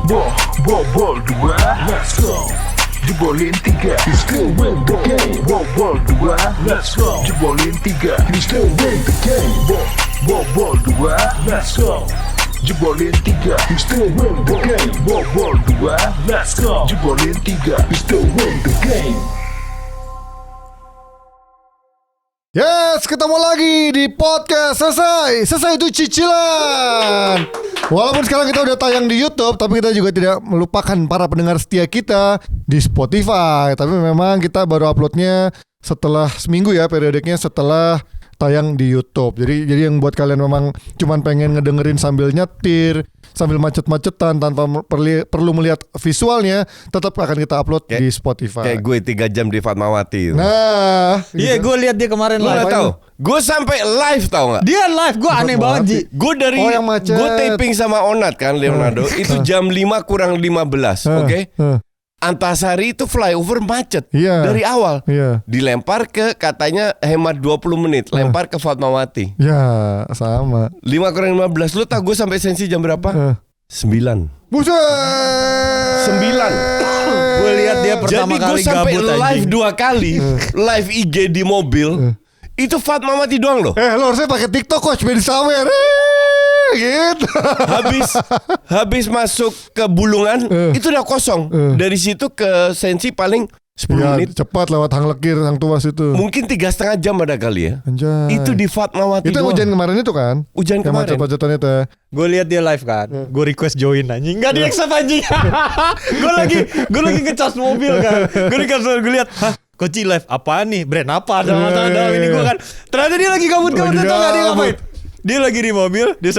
Bol 2, let's go. Jebolin 3, we still win the game. Bol 2, let's go. Jebolin 3, we still win the game. Bol 2, let's go. Jebolin 3, we still win the game. Bol 2, let's go. Jebolin 3, we still win the game. Yes, ketemu lagi di podcast Selesai itu cicilan. Walaupun sekarang kita udah tayang di YouTube, tapi kita juga tidak melupakan para pendengar setia kita di Spotify. Tapi memang kita baru uploadnya setelah seminggu ya, periodiknya setelah tayang di YouTube. Jadi yang buat kalian memang cuman pengen ngedengerin sambil nyetir, sambil macet-macetan tanpa perlu melihat visualnya, tetap akan kita upload di Spotify. Kayak gue 3 jam di Fatmawati. Nah, iya, gue lihat dia kemarin live. Gue tahu. Gue sampai live tau nggak? Dia live, gue aneh banget Ji. Gue dari gue taping sama Onat kan Leonardo. Itu jam 5 kurang 15, oke? Antasari itu flyover macet dari awal. Dilempar ke katanya hemat 20 menit, lempar ke Fatmawati. Ya, sama. 5 kurang 15. Lu tau gue sampai sensi jam berapa? 9. Buset. 9. Gue lihat dia pertama Jadi kali gue sampai gabut live anjing. 2 kali, live IG di mobil. Itu Fatmawati doang loh. Lo harusnya pakai TikTok coach, biar disawer. Gitu. Habis masuk ke Bulungan itu udah kosong. Dari situ ke Sensi paling 10 menit. Cepat lewat Hang Lekir, Hang Tuas itu. Mungkin 3,5 jam ada kali ya. Anjay. Itu di Fatmawati. Itu doang. hujan kemarin itu kan? Hujan yang kemarin. macet-macetan itu ya. Gue lihat dia live kan. Gue request join anjing. Enggak di accept anjing. Gue lagi ngecas mobil kan. Gue lihat, hah, Koci live apaan nih? Brand apa? Dalam ini gue kan. Ternyata dia lagi gabut-gabut itu enggak dia ngapain? Dia lagi di mobil, dia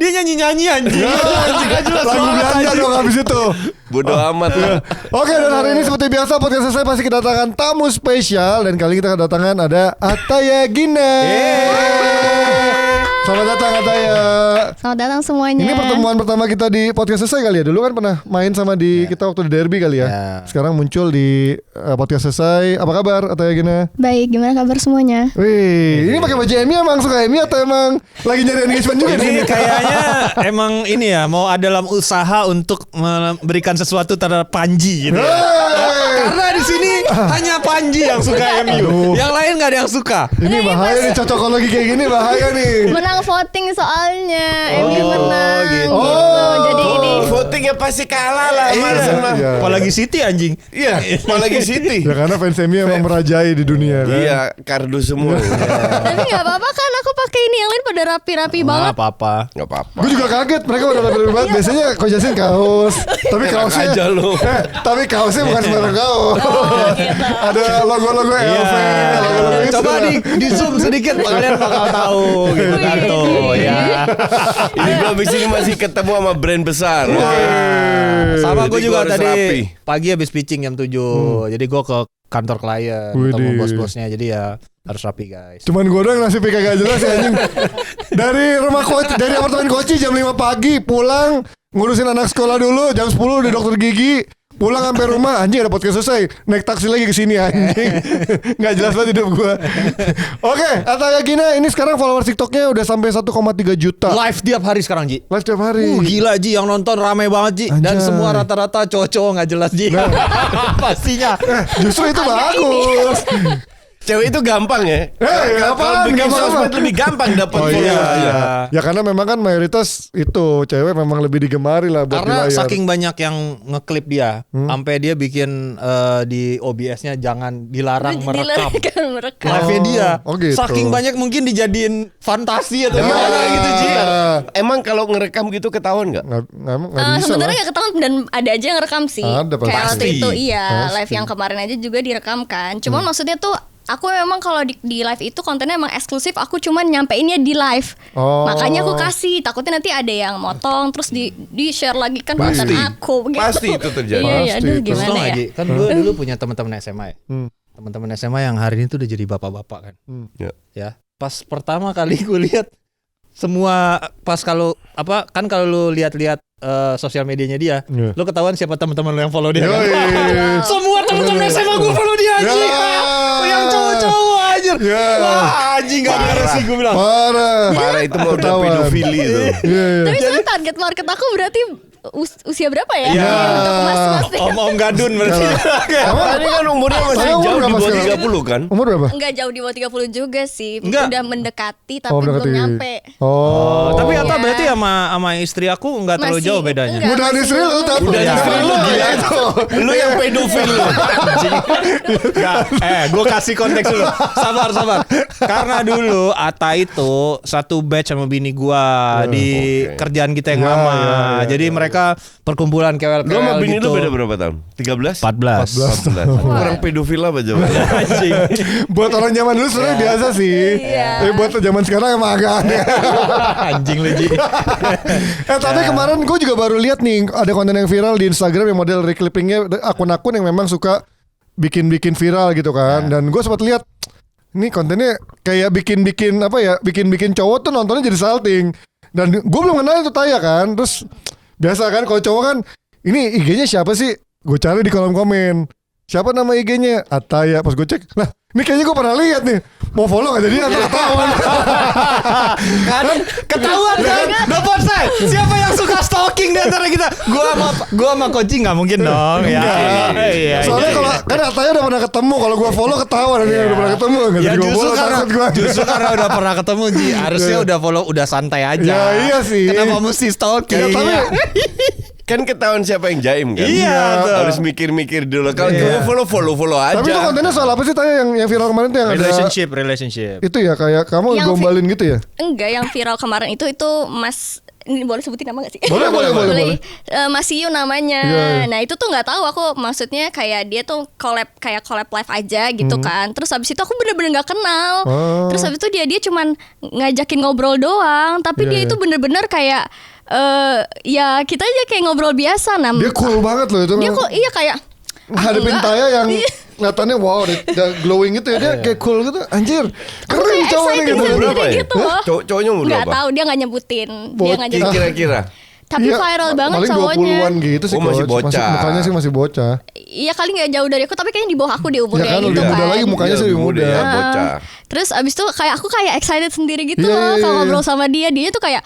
nyanyi-nyanyi anjing. Lagu Belanda dong habis itu. Bodoh amat lah. Oke, dan hari ini seperti biasa podcast selesai pasti kedatangan tamu spesial. Dan kali ini kita kedatangan ada Ataya Gina. Selamat datang Ataya. Selamat datang semuanya. Ini pertemuan pertama kita di podcast selesai kali ya. Dulu kan pernah main sama di kita waktu di derby kali ya. Sekarang muncul di podcast selesai. Apa kabar Ataya Gina? Baik, gimana kabar semuanya? Wih, ini pakai baju MU emang suka MU atau emang lagi nyari engagement juga Ini nih? kayaknya emang ini ya, mau ada dalam usaha untuk memberikan sesuatu terhadap Panji gitu. Karena di sini hanya Panji yang suka MU. Yang lain nggak ada yang suka. Ini bahaya nih, cocokologi kayak gini bahaya nih. Menang voting soalnya, MU menang gitu. gitu. Jadi ini Votingnya pasti kalah lah sama Arsenal. Iya. Apalagi City anjing. Iya, apalagi City. Ya karena fans MU emang merajai di dunia kan. Iya, kardus semua. tapi nggak apa-apa kan, aku pakai ini, yang lain pada rapi-rapi banget. Nggak apa-apa. Gak apa-apa. Gue juga kaget, mereka udah bener banget. Biasanya Coach Jasin kaos, tapi kaosnya aja lu. tapi kaosnya bukan sembarang kaos. Ada logo-logo LV, logo-logo itu. Coba di zoom sedikit kalian bakal tahu gitu kan tuh ya. Ini gue abis ini masih ketemu sama brand besar. Sama gue Jadi juga gua harus tadi rapi. pagi habis pitching jam 7. Jadi gue ke kantor klien ketemu Widih. bos-bosnya. Jadi ya harus rapi guys. Cuman gue doang nasib kagak jelas ya anjing. Dari rumah coach, dari apartemen Koci jam 5 pagi pulang ngurusin anak sekolah dulu, jam 10 di dokter gigi. Pulang sampai rumah anjing ada podcast selesai, naik taksi lagi ke sini anjing. Nggak jelas banget hidup gue. Oke, Ataya Gina ini sekarang followers TikToknya udah sampai 1,3 juta. Live tiap hari sekarang Ji. Live tiap hari. Gila Ji, yang nonton ramai banget Ji. Dan Anjay. semua rata-rata cowok-cowok gak jelas Ji. Pastinya. Justru itu bagus. Cewek itu gampang ya. Kalau apaan? bikin Gampang sosmed apa? lebih gampang dapat Oh iya, followers. iya. Ya karena memang kan mayoritas itu cewek memang lebih digemari lah buat Karena di layar. saking banyak yang ngeklip dia, sampai dia bikin di OBS-nya jangan dilarang merekam. merekam. Live-nya dia. Oh, gitu. Saking banyak mungkin dijadiin fantasi atau Ya. gimana gitu Ji. Emang kalau ngerekam gitu ketahuan nggak? Nggak bisa Sebenarnya lah. nggak ketahuan, dan ada aja yang rekam sih. Ada pasti. Kayak waktu itu Pasti. live yang kemarin aja juga direkam kan. Cuman maksudnya tuh aku memang kalau di live itu kontennya emang eksklusif, aku cuman nyampeinnya di live. Oh. Makanya aku kasih, takutnya nanti ada yang motong terus di share lagi kan konten Pasti. aku begitu. Pasti itu terjadi. Iya, Pasti aduh itu. Terus tau gimana gak, ya? Ji? Kan gue dulu punya teman-teman SMA ya. Teman-teman SMA yang hari ini tuh udah jadi bapak-bapak kan. Ya. Ya. Pas pertama kali gue lihat semua pas kalau apa kan kalau lu lihat-lihat sosial medianya dia, Iya. lu ketahuan siapa teman-teman lu yang follow dia. Kan? Yoi. Semua teman-teman SMA gue follow dia aja. Ya. Yang cowok-cowok aja. Ya. Wah, anjing gak ada sih gue bilang. Parah itu mau udah pedofili itu. Tapi sebenarnya target market aku berarti usia berapa ya? Iya. Untuk mas-mas nih. Om gadun berarti. Tadi kan umurnya masih Umur jauh di berapa bawah sekarang? 30 kan? Umur berapa? Enggak jauh di bawah 30 juga sih. Enggak. Udah mendekati tapi mendekati. belum nyampe. Oh. Tapi Ata Iya. berarti sama istri aku nggak terlalu Masih- jauh bedanya. enggak. Udah istri lu tapi. Udah Iya. istri lu Iya. gila itu. Lu yang pedofil lu. Enggak, gue kasih konteks dulu. Sabar. Karena dulu Ata itu satu batch sama bini gua di oke. kerjaan kita yang Ya, lama. ya, Jadi mereka perkumpulan KWL Lu sama bini gitu. lu beda berapa tahun? 13? 14. 14. Kurang pedofil apa coba? Anjing. Buat orang zaman dulu sebenarnya biasa sih. Iya. Tapi buat zaman sekarang emang agak aneh. Anjing lu Ji. Tapi kemarin gue juga baru lihat nih ada konten yang viral di Instagram yang model reclippingnya akun-akun yang memang suka bikin viral gitu kan. Dan gue sempat lihat ini kontennya kayak bikin apa ya, bikin cowok tuh nontonnya jadi salting. Dan gue belum kenal itu Taya kan. Terus biasa kan kalau cowok kan ini IG-nya siapa sih? Gue cari di kolom komen. Siapa nama IG-nya? Ataya. Pas gue cek, lah ini kayaknya gue pernah lihat nih. Mau follow gak jadi atau ketahuan? Kan ketahuan kan? Dapat saya. Siapa yang suka stalking di antara kita? Gua sama coaching nggak mungkin dong. Ya. Iya. Soalnya kalau kan Ataya udah pernah ketemu, kalau gue follow ketahuan ini udah pernah ketemu. Gak Ya jadi gue justru follow takut gue. karena udah pernah ketemu Ji. Harusnya udah follow udah santai aja. Ya, iya sih. Kenapa mesti stalking? Ya, tapi Kan ketahuan siapa yang jaim kan? Iya, tuh. Harus mikir-mikir dulu. Kalau kamu follow aja. Tapi itu kontennya soal apa sih Taya yang viral kemarin tuh yang relationship. ada itu ya kayak kamu Yang gombalin gitu ya? Enggak, yang viral kemarin itu Mas, ini boleh sebutin nama gak sih? Boleh. Mas Yu namanya. Iya. Nah itu tuh nggak tahu aku, maksudnya kayak dia tuh collab live aja gitu kan. Terus habis itu aku bener-bener nggak kenal. Oh. Terus habis itu dia cuman ngajakin ngobrol doang. Tapi Iya, dia iya. itu bener-bener kayak ya kita aja kayak ngobrol biasa. Dia cool banget loh itu. Dia kok iya kayak Hadapin enggak. Taya yang Iya. kelihatannya wow, dia glowing gitu ya, dia kayak cool gitu. Anjir, Aku keren kayak cowoknya excited gitu. sendiri Berapa ya? gitu loh. Cowoknya umur Nggak berapa? tahu, dia nggak nyebutin. Dia Bocah. nggak nyebutin. Kira-kira. Tapi Iya, viral banget paling cowoknya. 20-an gitu sih. Oh, masih Coach. bocah. Mukanya sih masih bocah. Iya kali nggak jauh dari aku, tapi kayaknya di bawah aku di Ya umurnya kan gitu lebih kan. muda lagi mukanya Iya, sih lebih lebih muda muda. ya. Bocah. Terus abis itu kayak aku kayak excited sendiri gitu Iya, loh iya, kalau iya. ngobrol sama dia. Dia tuh kayak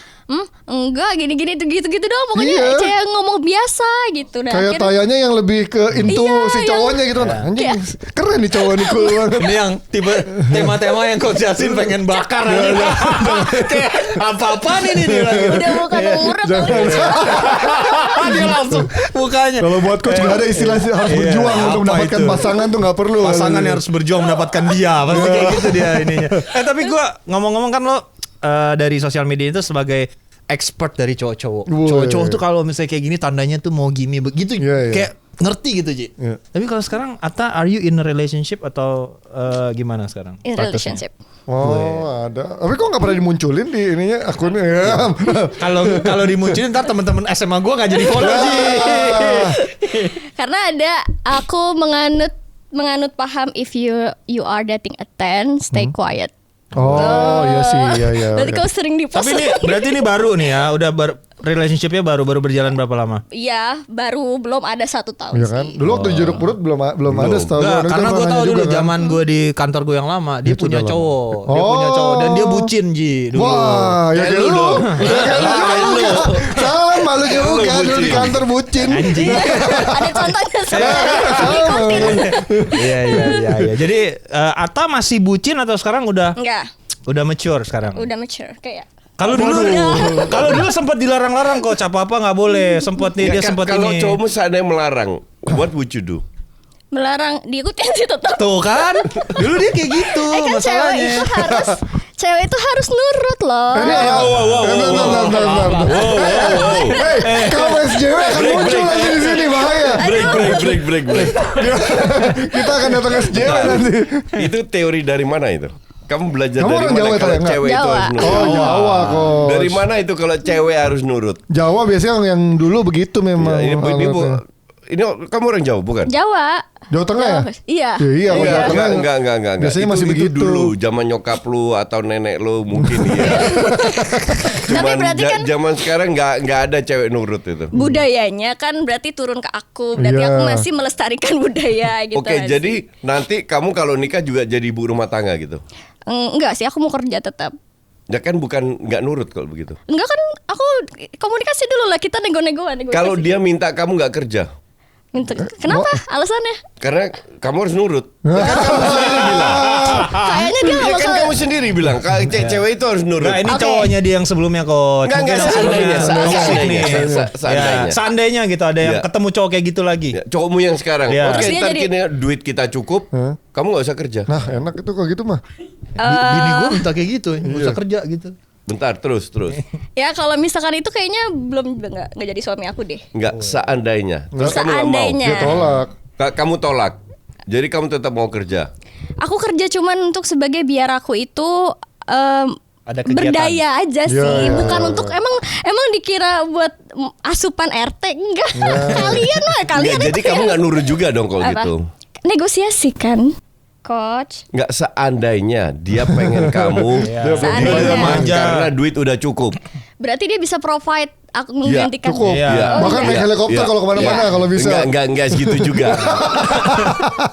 enggak gini-gini tuh gitu-gitu doang. Pokoknya Iya. kayak ngomong biasa gitu. Nah, Kayak akhirnya- Tayanya yang lebih ke into Iya, si yang- cowoknya gitu. Anjing, Iya. keren nih cowok nih, cool banget. Ini yang tipe tema-tema yang Coach Jasin pengen bakar aja. Kayak apa-apaan ini dia lagi. udah bukan umur apa Dia langsung mukanya. Kalau buat coach nggak ada istilah sih, harus Iya, berjuang untuk apa mendapatkan itu? pasangan tuh nggak perlu. Pasangan yang harus berjuang mendapatkan dia. Pasti kayak gitu dia ininya. Tapi gue ngomong-ngomong kan lo dari sosial media itu sebagai expert dari cowok-cowok. Woi. Cowok-cowok tuh kalau misalnya kayak gini tandanya tuh mau gini begitu. Iya, iya. Kayak ngerti gitu Ji. Iya. Tapi kalau sekarang Atta, are you in a relationship atau gimana sekarang? in statusnya? relationship. Oh ada. Tapi kok nggak pernah dimunculin di ininya akunnya ya? Kalau dimunculin ntar teman-teman SMA gue nggak jadi follow Ji. Karena ada aku menganut paham if you are dating a 10, stay quiet. Oh iya sih, iya. Berarti kau sering di post. Tapi ini berarti ini baru nih ya, udah relationshipnya baru berjalan berapa lama? Iya, baru belum ada 1 tahun Iya kan? sih. Dulu waktu jeruk purut belum ada setahu Enggak, gue. karena gue tahu dulu zaman gue di kantor gue yang lama dia Itu punya udah lama. cowok, dia Oh. punya cowok dan dia bucin Ji dulu. Wah, ya kayak lu. Ya kayak lu juga. Sama lu juga dulu di kantor bucin. Anjing. Ada contohnya Sama. Iya. Jadi Atta masih bucin atau sekarang udah mature sekarang? Udah mature kayak. Kalau dulu sempat dilarang-larang kok, apa-apa nggak boleh. Sempat nih dia sempat Kalau ini. cowokmu seandainya melarang, what would you do? Melarang diikutin sih tetap. Tuh kan, dulu dia kayak gitu Kan masalahnya. cewek itu harus nurut loh. Ini ya. Bentar. Kamu SJW akan muncul nanti di sini, bahaya. Break. Kita akan datang SJW nanti. Itu teori dari mana itu? Kamu belajar Kamu dari orang mana Jawa kalau ya? cewek itu Jawa. harus nurut? Oh Jawa kok. Dari mana itu kalau cewek harus nurut? Jawa biasanya yang dulu begitu memang. Ya, ini kamu orang Jawa bukan? Jawa. Jawa Tengah ya? Iya. Iya, kalau Jawa Tengah. Enggak. Biasanya Itu- masih itu begitu. dulu zaman nyokap lu atau nenek lu mungkin iya. Cuman berarti kan- zaman sekarang enggak ada cewek nurut itu. Budayanya kan berarti turun ke aku. Berarti Iya. aku masih melestarikan budaya gitu. Oke, kan jadi nanti kamu kalau nikah juga jadi ibu rumah tangga gitu. Enggak sih, aku mau kerja tetap. Ya kan bukan nggak nurut kalau begitu. Enggak kan, aku komunikasi dulu lah, kita nego-negoan. Kalau dia minta kamu nggak kerja, kenapa? Alasannya? karena kamu harus nurut. Ya kan kamu sendiri bilang. Kayaknya dia Ya nggak kan bakal. kamu sendiri bilang, cewek itu harus nurut. Nah ini Oke. cowoknya dia yang sebelumnya coach. Nggak, Mungkin yang seandainya, sebelumnya toxic seandainya, nih. seandainya. Ya, seandainya gitu ada yang Ya. ketemu cowok kayak gitu lagi. Ya, cowokmu yang sekarang, Ya. oke Terus dia ntar jadi- kini duit kita cukup, kamu nggak usah kerja. Nah enak itu kalau gitu mah. Bini gue minta kayak gitu, nggak usah kerja gitu. Bentar, terus. Ya kalau misalkan itu kayaknya belum nggak jadi suami aku deh. Nggak, seandainya. Terus kamu nggak mau. Seandainya. Dia tolak. Kamu tolak. Jadi kamu tetap mau kerja. Aku kerja cuman untuk sebagai biar aku itu Ada kegiatan. berdaya aja sih, Ya. bukan untuk emang dikira buat asupan RT enggak. Kalian mah kalian Nggak, jadi itu kamu ya. nggak nurut juga dong kalau Apa? gitu. Negosiasi kan, coach. Nggak, seandainya dia pengen kamu Seandainya. manja karena duit udah cukup. Berarti dia bisa provide aku menggantikan. Cukup. Iya. Bahkan naik helikopter kalau kemana-mana Iya. kalau bisa. Enggak segitu juga.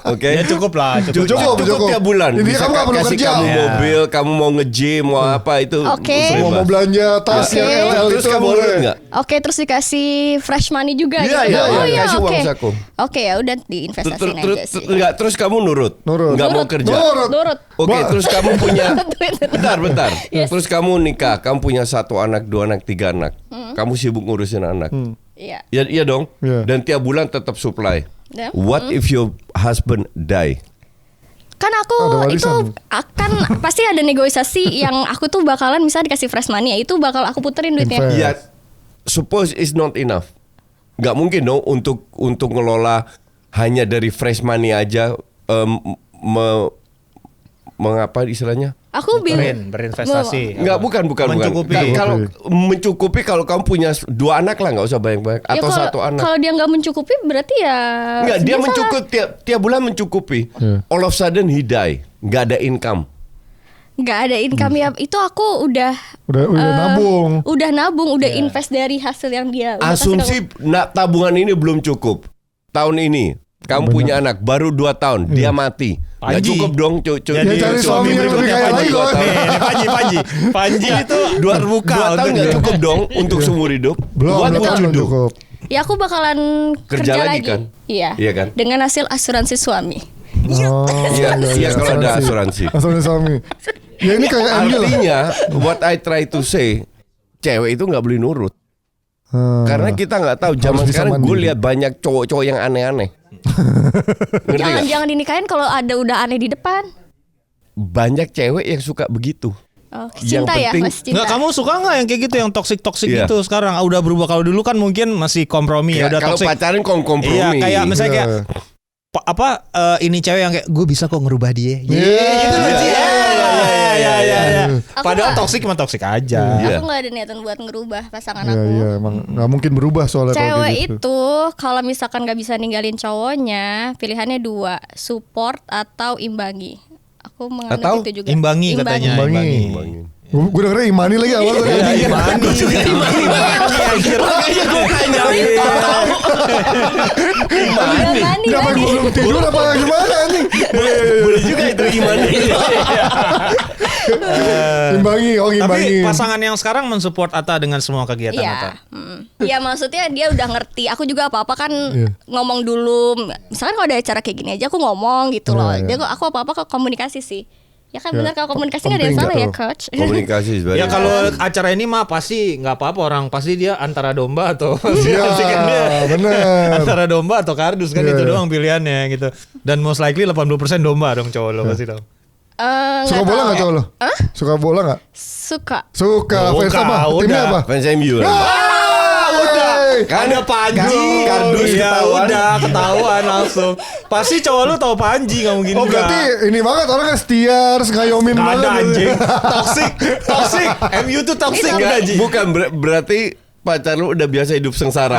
Oke. Ya cukup lah, cukup. Cukup. tiap bulan. Ini Bisa kamu nggak perlu kasih kerja. kamu Ya. mobil, kamu mau nge-gym, mau apa itu. Oke. Semua mau belanja tas Oke. yang LL Terus itu kamu boleh. nurut nggak? Oke, terus dikasih fresh money juga Iya, gitu. iya, Oh iya, iya, kasih uang oke. saku. Oke, ya udah diinvestasiin aja sih. Enggak, terus kamu nurut. Nurut. Nggak mau Nurut. kerja. Nurut. Oke, terus kamu punya Duit. bentar. Yes. Terus kamu nikah, kamu punya 1 anak, 2 anak, 3 anak. Kamu sibuk ngurusin anak. Iya. Ya, iya dong. Iya. Dan tiap bulan tetap supply. Ya. What if your husband die? Kan aku Ada itu warisan. akan pasti ada negosiasi yang aku tuh bakalan misalnya dikasih fresh money ya itu bakal aku puterin duitnya. Invest. Ya, suppose is not enough. Nggak mungkin dong untuk ngelola hanya dari fresh money aja. Mengapa istilahnya? Aku Berinvestasi. Enggak, bukan. Mencukupi. Kalau mencukupi, kalau kamu punya 2 anak lah, nggak usah banyak-banyak. Ya, Atau 1 anak. Kalau dia nggak mencukupi berarti ya. Enggak, dia salah. mencukupi tiap bulan mencukupi. All of a sudden he die, nggak ada income. Nggak ada income ya. Itu aku udah nabung. Udah nabung, udah invest dari hasil yang dia. udah kasih Asumsi tabungan ini belum cukup. Tahun ini kamu punya anak baru 2 tahun, dia mati. Nggak Panji. cukup dong. Jadi cari suami yang lebih kaya lagi, dua Bos. tahun. Nih, Panji itu Dua terbuka. tahun untuk nggak dia. cukup dong untuk seumur hidup. Belum What would you belum do? cukup. Ya aku bakalan Kerja kerja, lagi lagi. kan? Iya. Iya kan? Dengan hasil asuransi suami. Oh, Iya, kalau ada asuransi. Asuransi suami. Ya ini kayak MU lah. Artinya, what I try to say, cewek itu nggak boleh nurut. Karena kita nggak tahu zaman Harus bisa sekarang gue mandiri. lihat banyak cowok-cowok yang aneh-aneh. Ngerti nggak? Jangan dinikahin kalau ada udah aneh di depan. Banyak cewek yang suka begitu. Oh, Yang cinta ya, penting- Mas cinta. Nggak, kamu suka nggak yang kayak gitu, yang toxic Iya. gitu sekarang? Udah berubah. Kalau dulu kan mungkin masih kompromi ya, udah Kalau toxic. pacaran kompromi. Iya, kayak misalnya kayak Iya. ini cewek yang kayak gue bisa kok ngerubah dia. Iya, gitu loh, Ci. iya, Iya. Aku Padahal nggak- toxic mah toxic aja. Iya. Aku nggak ada niatan buat ngerubah pasangan Iya, aku. iya, emang nggak mungkin berubah soalnya kalau Cewek kayak gitu. itu kalau misalkan nggak bisa ninggalin cowoknya, pilihannya 2, support atau imbangi. Aku Atau menganut itu juga. Imbangi katanya. Imbangi. Gue dengernya Imani lagi awal tadi. Iya, Imani. Makanya gue tanya. Imbangi Kenapa tadi. gue belum tidur apa gimana nih? Boleh juga itu gimana? Imbangi, Tapi imbangi. pasangan yang sekarang mensupport Atta dengan semua kegiatan Atta. Iya. Ya maksudnya dia udah ngerti. Aku juga apa-apa kan ngomong dulu. Misalkan kalau ada acara kayak gini aja aku ngomong gitu loh. Iya, iya. Dia aku apa-apa ke komunikasi sih. Ya kan benar kalau komunikasi nggak ada yang penting salah ya nggak tuh? coach. Komunikasi sebenarnya. Ya kalau acara ini mah pasti nggak apa-apa, orang pasti dia antara domba atau Iya, pasti kan dia bener. antara domba atau kardus kan, Iya, itu iya. doang pilihannya gitu. Dan most likely 80% domba dong cowok lo pasti dong. Suka bola nggak cowok lo? Suka bola nggak? Suka. Suka. Oh, Fans apa? udah. Timnya apa? Fans MU lah. Udah. Ada Panji, kardus ya ketahuan. udah ketahuan langsung. Pasti cowok lu tahu Panji, nggak mungkin Oh enggak. berarti ini banget orang kan setia terus ngayomin Nggak ada banget. anjing. Toxic. MU tuh toxic Itu. udah Ji. Bukan berarti pacar lu udah biasa hidup sengsara.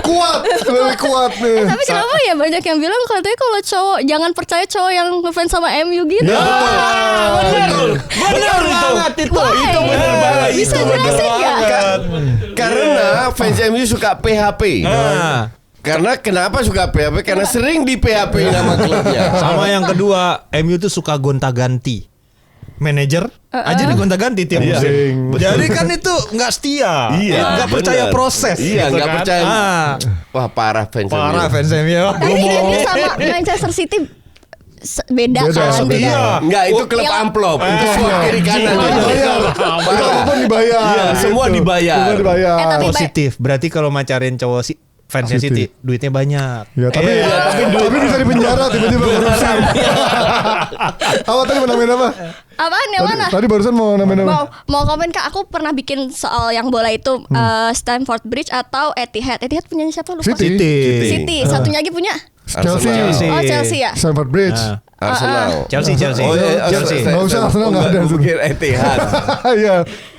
Kuat, lebih kuat nih. Tapi kenapa ya banyak yang bilang katanya kalau cowok jangan percaya cowok yang ngefans sama MU gitu. Bener banget itu. Why? Itu bener banget. Bisa Itu bener jelasin nggak? banget. Karena fans MU suka PHP. Nah, Karena kenapa suka PHP? Karena sering di PHP nama klubnya. Sama yang kedua, MU tuh suka gonta-ganti. Manajer aja digonta-ganti tiap musim. Jadi kan itu nggak setia, nggak percaya proses. Iya, gitu nggak kan. percaya. Wah, parah fans MU. Parah fans MU. Tapi ini sama Manchester City beda kan? Iya. Enggak, itu klub Yang- amplop. Itu suap kiri kanan. Dibayar. Apapun dibayar. Iya, semua dibayar. Semua dibayar. tapi Positif. Berarti kalau macarin cowok fansnya City, duitnya banyak. Ya, tapi bisa dipenjara tiba-tiba korupsi. Apa tadi mau namain apa? Apaan yang mana? Tadi barusan mau namain apa? Mau komen Kak, aku pernah bikin soal yang bola itu Stamford Bridge atau Etihad. Etihad punyanya siapa lupa? City. Satunya lagi punya Chelsea. Oh Chelsea ya. Stamford Bridge. Arsenal. Chelsea. Oh, iya, Chelsea. Nggak usah, Arsenal nggak ada. Gue pikir Etihad. Iya.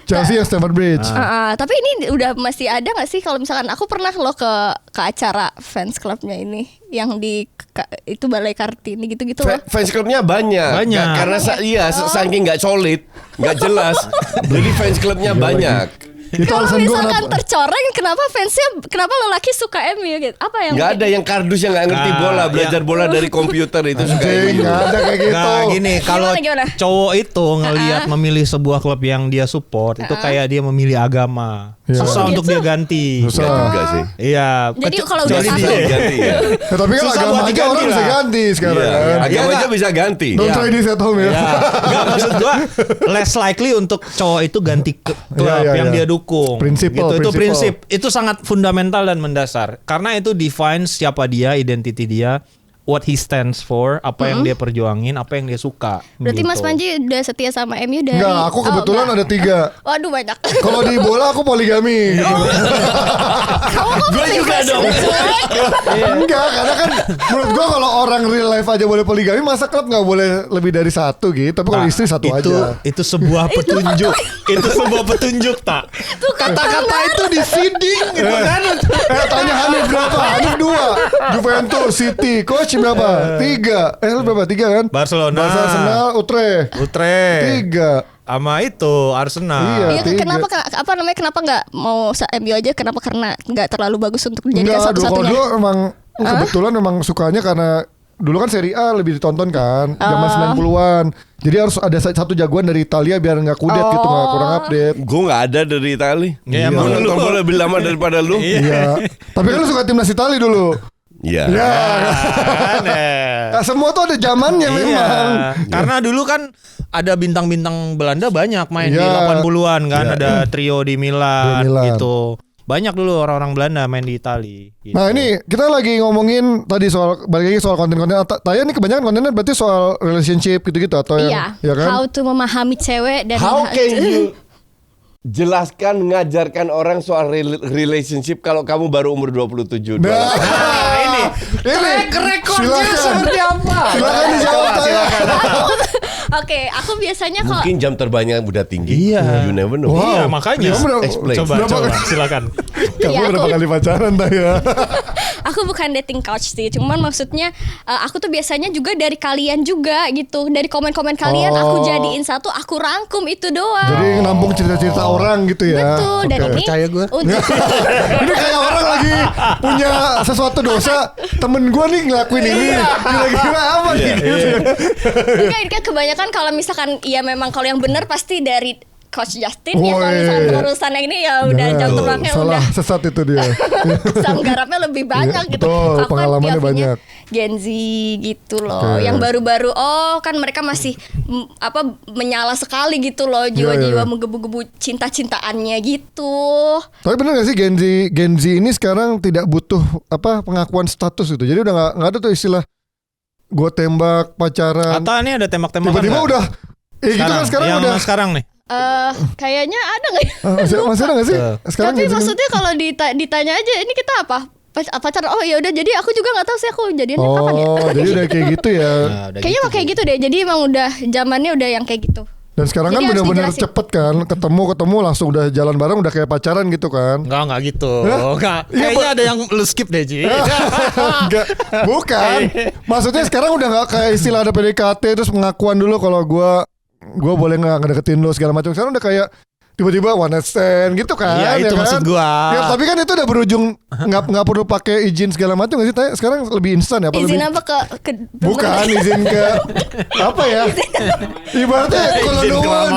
Chelsea yang Stamford Bridge. Tapi ini udah masih ada nggak sih kalau misalkan aku pernah loh ke acara fans clubnya ini yang di itu Balai Kartini gitu-gitu loh. Fans clubnya banyak. Banyak. Karena saking nggak solid, nggak jelas. Jadi fans clubnya banyak. Itu Kalau alasan gue misalkan kenapa. tercoreng, kenapa lelaki suka MU gitu? Apa yang Nggak ada yang kardus yang nggak ngerti Nah, bola, belajar iya. bola dari komputer itu suka Anjing, MU. nggak ada kayak gitu. Nah gini, kalau Gimana? cowok itu ngelihat memilih sebuah klub yang dia support, itu kayak dia memilih agama. Iya. Susah Oh, untuk gitu? dia ganti. Susah. Enggak sih. Iya. Jadi kalau udah kecuali satu- dia. Ganti ya. Ya, tapi kan Susah agama buat aja diganti orang bisa lah. ganti sekarang Iya, kan. agama Iya, aja bisa ganti. Don't Iya. try this at home ya. Ya, enggak maksud gua less likely untuk cowok itu ganti klub Iya, yang iya. dia dukung. Prinsipal, Gitu. Itu prinsipal. prinsip. Itu sangat fundamental dan mendasar. Karena itu define siapa dia, identity dia, what he stands for, apa yang dia perjuangin, apa yang dia suka. Berarti Gitu. Mas Panji udah setia sama MU dari Enggak, aku kebetulan enggak. ada 3. Waduh banyak. Kalau di bola aku poligami gitu. Kamu kok Gue juga dong. Enggak, karena kan menurut gua kalau orang real life aja boleh poligami, masa klub nggak boleh lebih dari 1 gitu. Tapi kalau Nah, istri 1 itu, aja. Itu sebuah petunjuk. Itu sebuah petunjuk, tak? Kata-kata itu di feeding gitu kan. Tanya Hanif berapa? Hanif 2. Juventus, City, coach berapa? 3. Lu berapa? 3 kan? Barcelona. Barca, Arsenal, Utrecht. 3. Sama itu Arsenal. Iya. Iya, tiga. kenapa nggak mau MU aja? Kenapa? Karena nggak terlalu bagus untuk dijadikan Enggak, kalau satu-satunya. dulu emang kebetulan memang sukanya karena dulu kan Serie A lebih ditonton kan zaman 90-an. Jadi harus ada satu jagoan dari Italia biar nggak kudet gitu, nggak kurang update. Gue nggak ada dari Itali. Iya, Gue emang nonton lu- bola lebih lama daripada lu. Iya. Tapi kan lu suka timnas Italia dulu. Iya. Ya. Aneh. Nah, semua tuh ada zamannya memang. Iya, karena dulu kan ada bintang-bintang Belanda banyak main di Iya. 80-an kan, ada trio di Milan, Di Milan. gitu. Banyak dulu orang-orang Belanda main di Itali. Gitu. Nah ini kita lagi ngomongin tadi soal balik lagi soal konten-konten. Taya ini kebanyakan kontennya berarti soal relationship gitu-gitu atau Iya. ya kan? How to memahami cewek dan How can you jelaskan, mengajarkan orang soal relationship kalau kamu baru umur 27 doang? Nah, ini rekornya seperti apa? Silakan dijawab Taya. Oke, aku biasanya kalau Mungkin jam terbangnya udah tinggi. Iya. You never know. Wow. Iya, makanya. Kamu udah- Explain. Coba, Berapa coba, kali- silakan. Kamu Iya, berapa aku- kali pacaran Taya? aku bukan dating coach sih, cuman maksudnya aku tuh biasanya juga dari kalian juga gitu, dari komen-komen kalian aku jadiin satu, aku rangkum itu doang. Jadi nampung cerita-cerita orang gitu ya. Betul, dan Oke. ini percaya gua. untuk Ini kayak orang lagi punya sesuatu dosa, temen gue nih ngelakuin ini, kira-kira apa nih? Gitu. enggak, ini kan kebanyakan kalau misalkan ya memang kalau yang benar pasti dari Coach Justin ya, kalau Woi. misalkan urusan yang ini ya udah Nah, jam terbangnya salah udah sesat itu dia. asam garamnya lebih banyak Iya, gitu. betul, Aku kan pengalamannya POV-nya banyak. Gen Z gitu loh. Oke. Yang baru-baru kan mereka masih menyala sekali gitu loh, Iya, jiwa-jiwa iya. menggebu-gebu cinta-cintaannya gitu. Tapi bener gak sih Gen Z ini sekarang tidak butuh pengakuan status gitu. Jadi udah nggak ada tuh istilah gue tembak pacaran. Kata ini ada tembak-tembakan. Tiba-tiba nggak? udah. Gitu kan sekarang yang udah. sekarang nih. Kayaknya ada nggak ya? Masih ada gak sih? Sekarang Tapi Gen Z kan- maksudnya kalau ditanya aja ini kita apa? Pacaran. Oh ya udah, jadi aku juga nggak tahu sih aku jadiannya kapan ya. Oh, jadi udah kayak gitu ya. Nah, udah Kayaknya gitu. mah kayak gitu deh. Jadi emang udah zamannya udah yang kayak gitu. Dan sekarang Jadi kan harus bener-bener dijelasin. cepet kan, ketemu langsung udah jalan bareng, udah kayak pacaran gitu kan. Enggak gitu. Hah? Enggak. Iya, Kayaknya ada yang lu skip deh, Ji. Enggak, bukan. Maksudnya sekarang udah nggak kayak istilah ada PDKT terus pengakuan dulu kalau gue boleh nggak ngedeketin lo segala macam. Sekarang udah kayak tiba-tiba one night stand gitu kan. Iya, itu kan? maksud gua. Ya, tapi kan itu udah berujung nggak perlu pakai izin segala macam nggak sih? Sekarang lebih instan ya? Izin lebih... apa ke Bukan izin ke apa ya? Ibaratnya kolonuan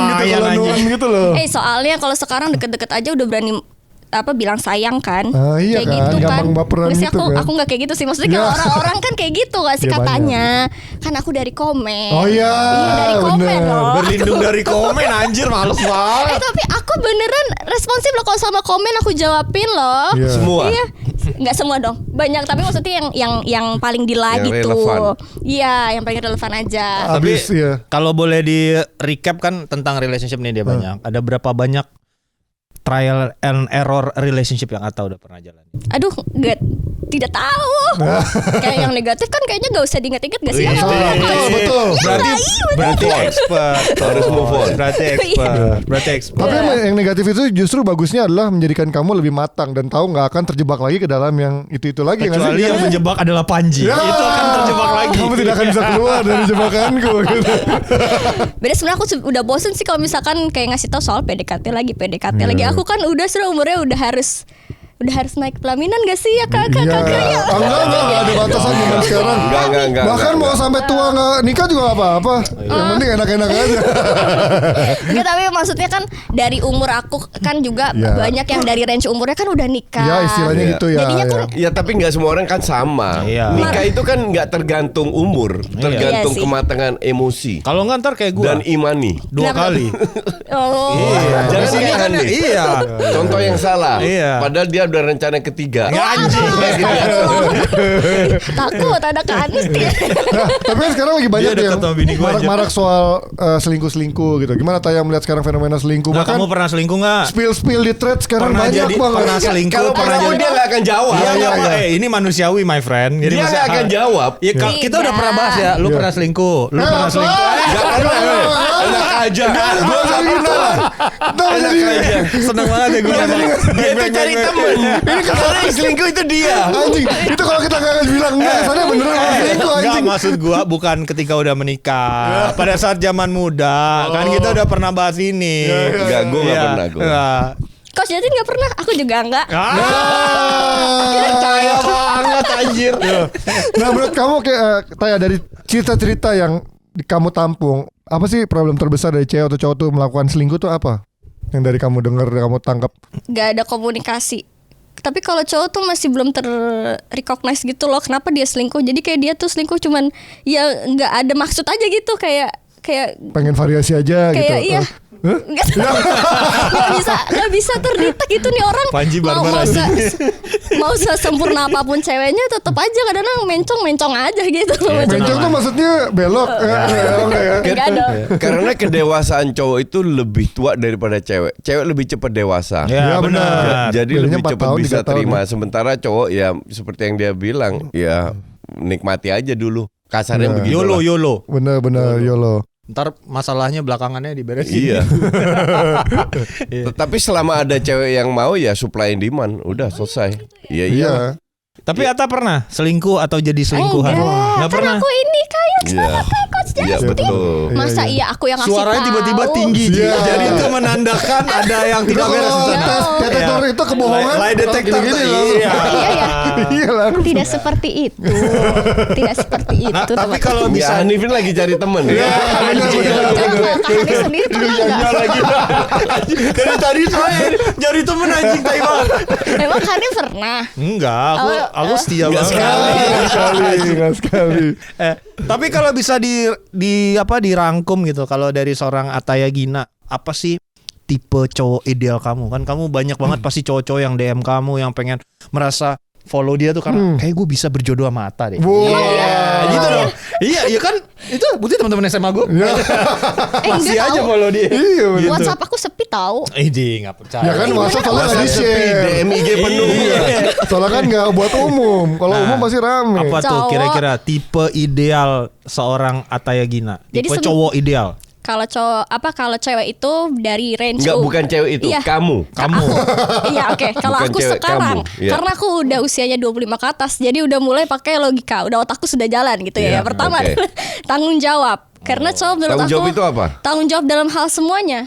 gitu loh. Soalnya kalau sekarang deket-deket aja udah berani bilang sayang kan. Iya kayak kan, gitu kan. gampang baperan Nggak sih, gitu kan. aku nggak kayak gitu sih. Maksudnya kalau orang-orang kan kayak gitu gak sih Iya, katanya. Kan aku dari komen. Oh iya, dari komen bener. loh. Berlindung dari komen anjir, males banget. Tapi aku beneran responsif loh kalau sama komen aku jawabin loh. Iya. Semua. Iya. Nggak semua dong. Banyak tapi maksudnya yang paling di like Yang gitu. relevan. Iya, yang paling relevan aja. Tapi Abis, iya. kalau boleh di recap kan tentang relationship nih dia banyak. Ada berapa banyak trial and error relationship yang Atta udah pernah jalan? Aduh, tidak tahu. Kayak yang negatif kan kayaknya gak usah diinget-inget gak sih? Iya, betul. Berarti expert. Harus move on. Berarti expert. Tapi yang negatif itu justru bagusnya adalah menjadikan kamu lebih matang dan tahu nggak akan terjebak lagi ke dalam yang itu lagi. Kecuali yang menjebak adalah Panji. Ya, Itu akan terjebak lagi. Kamu tidak akan bisa keluar dari jebakanku. Gitu. Beda sebenarnya aku udah bosen sih kalau misalkan kayak ngasih tahu soal PDKT lagi. Aku kan udah umurnya udah harus naik pelaminan gak sih ya kakak? Iya. Enggak ada batasan zaman sekarang. Enggak. Bahkan mau sampai tua nggak nikah juga nggak apa-apa. Yang penting enak-enak aja. Enggak, tapi maksudnya kan dari umur aku kan juga banyak yang dari range umurnya kan udah nikah. Ya istilahnya gitu ya. Jadinya kan Ya tapi nggak semua orang kan sama. Iya. Nikah itu kan nggak tergantung umur, tergantung Iya sih. kematangan emosi Kalau nggak ntar kayak gue dan imani. 2 kali. Jangan Di sini aneh kan nih. iya. Contoh yang salah. Iya. Padahal dia udah rencana ketiga. Ya anjing. takut ada ke Anis dia. Tapi kan sekarang lagi banyak Dia deket yang sama bini gua aja. marak-marak soal selingkuh-selingkuh gitu. Gimana Taya melihat sekarang fenomena selingkuh? Nah, Bahkan kamu pernah selingkuh nggak? spill di thread sekarang Pernah banyak jadi banget. pernah selingkuh, Kalau pernah kamu jadi. dia nggak akan jawab. Iya, iya, apa? iya. Ini manusiawi, my friend. Jadi Dia nggak akan jawab. Ya, kita udah pernah bahas ya. Lu pernah selingkuh. Lu pernah selingkuh. Gak pernah. Enak aja. Gua jadi beneran. Enak aja. Seneng banget ya gue. Dia tuh cari temen. Ini kalau yang selingkuh itu dia. Anjing, itu kalau kita nggak bilang enggak, soalnya beneran orang selingkuh Enggak, anjing. maksud gua bukan ketika udah menikah. Pada saat zaman muda. Kan kita udah pernah bahas ini. Enggak, gue gak pernah. Coach Jatin gak pernah, aku juga enggak. Percaya banget anjir. Nah, menurut kamu kayak Taya dari cerita-cerita yang kamu tampung, apa sih problem terbesar dari cewek atau cowok tuh melakukan selingkuh tuh apa? Yang dari kamu dengar, kamu tangkap? Gak ada komunikasi. Tapi kalau cowok tuh masih belum ter-recognize gitu loh, kenapa dia selingkuh. Jadi kayak dia tuh selingkuh cuman ya gak ada maksud aja gitu, kayak pengen variasi aja gitu. kayak iya. Nggak bisa terdetek gitu nih orang. Panji barbar mau sesempurna apapun ceweknya tetap aja kadang-kadang mencong aja gitu. Mencong tuh maksudnya belok. Enggak dong. Karena kedewasaan cowok itu lebih tua daripada cewek. Cewek lebih cepat dewasa. Ya, benar. Jadi Bedanya lebih 4 cepat tahun, bisa 3 tahun terima. ya. Sementara cowok ya seperti yang dia bilang, ya nikmati aja dulu. Kasarnya begitu. YOLO. Bener-bener YOLO. Ntar masalahnya belakangannya diberesin. Iya. Tetapi selama ada cewek yang mau ya supply and demand, udah selesai. Iya. Iya. Tapi Atta pernah selingkuh atau jadi selingkuhan? Nggak pernah. Kan aku ini kayak Iya. Coach Jatin. Iya betul. Masa iya aku yang ngasih Suaranya tahu? tiba-tiba tinggi. Iya. Jadi itu menandakan ada yang Itu tidak beres. kalau di sana. tes detektor itu kebohongan. Lie detector. Gini-gini Iya. langsung. Iya ya. Iya lah. Tidak seperti itu. Tidak seperti itu. Nah, tapi teman-teman. kalau Bisa bisa Hanifin lagi cari temen ya. Coba Kak Hani sendiri pernah nggak? lagi. Dari tadi saya jadi temen anjing tai banget. Emang Kak Hani pernah? Enggak, aku setia Enggak banget. Sekali. Tapi kalau bisa dirangkum gitu, kalau dari seorang Ataya Gina, apa sih tipe cowok ideal kamu? Kan kamu banyak banget pasti cowok-cowok yang DM kamu yang pengen merasa follow dia tuh karena kayak gue bisa berjodoh sama Atta deh. Wow. Gitu dong. Iya kan itu bukti teman-teman SMA gue. Masih enggak aja tahu. follow dia. Iya bener. WhatsApp aku sepi tahu. Nggak percaya. Ya kan WhatsApp soalnya nggak WhatsApp sepi, di-share. DM IG penuh. Iya. Soalnya kan nggak buat umum. Kalau Nah, umum pasti rame. Apa tuh Cowok. kira-kira tipe ideal seorang Ataya Gina? Jadi Tipe cowok ideal. Kalau cewek itu dari range Enggak, bukan cewek itu, Iya. kamu. Iya oke. Kalau Bukan aku cewek, sekarang kamu. Iya. karena aku udah usianya 25 ke atas, jadi udah mulai pakai logika, udah otakku sudah jalan gitu ya. Iya, Yang pertama oke. tanggung jawab. Karena cowok menurut Tanggung aku jawab itu apa? Tanggung jawab dalam hal semuanya.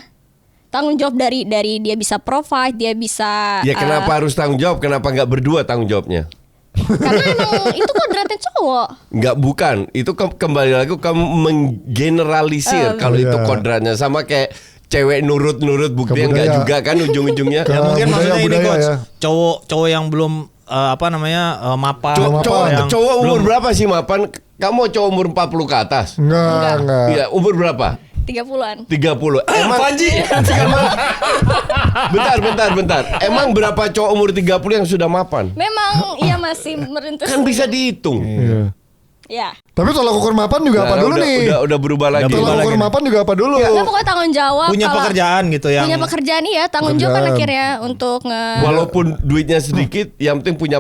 tanggung jawab dari dia bisa provide, dia bisa. Ya kenapa harus tanggung jawab? Kenapa nggak berdua tanggung jawabnya? Karena emang itu kodratnya cowok. Nggak, bukan. Itu kembali lagi kamu menggeneralisir kalau itu kodratnya sama kayak cewek nurut buktinya nggak juga kan ujung-ujungnya. Ya mungkin maksudnya ini coach, ya. cowok yang belum mapan. Cowok umur berapa sih mapan? Kamu cowok umur 40 ke atas? Enggak. Iya, umur berapa? 30-an. 30. Emang Panji. Bentar. Emang berapa cowok umur 30 yang sudah mapan? Memang ia masih merintis. Kan bisa dihitung. Iya. Ya. Tapi tolak ukur mapan juga apa dulu nih? Udah berubah lagi. Tolak ukur mapan juga apa dulu? Nah, pokoknya tanggung jawab. Punya kalau pekerjaan gitu yang. Punya pekerjaan iya, tanggung jawab kan akhirnya untuk Walaupun duitnya sedikit, yang penting punya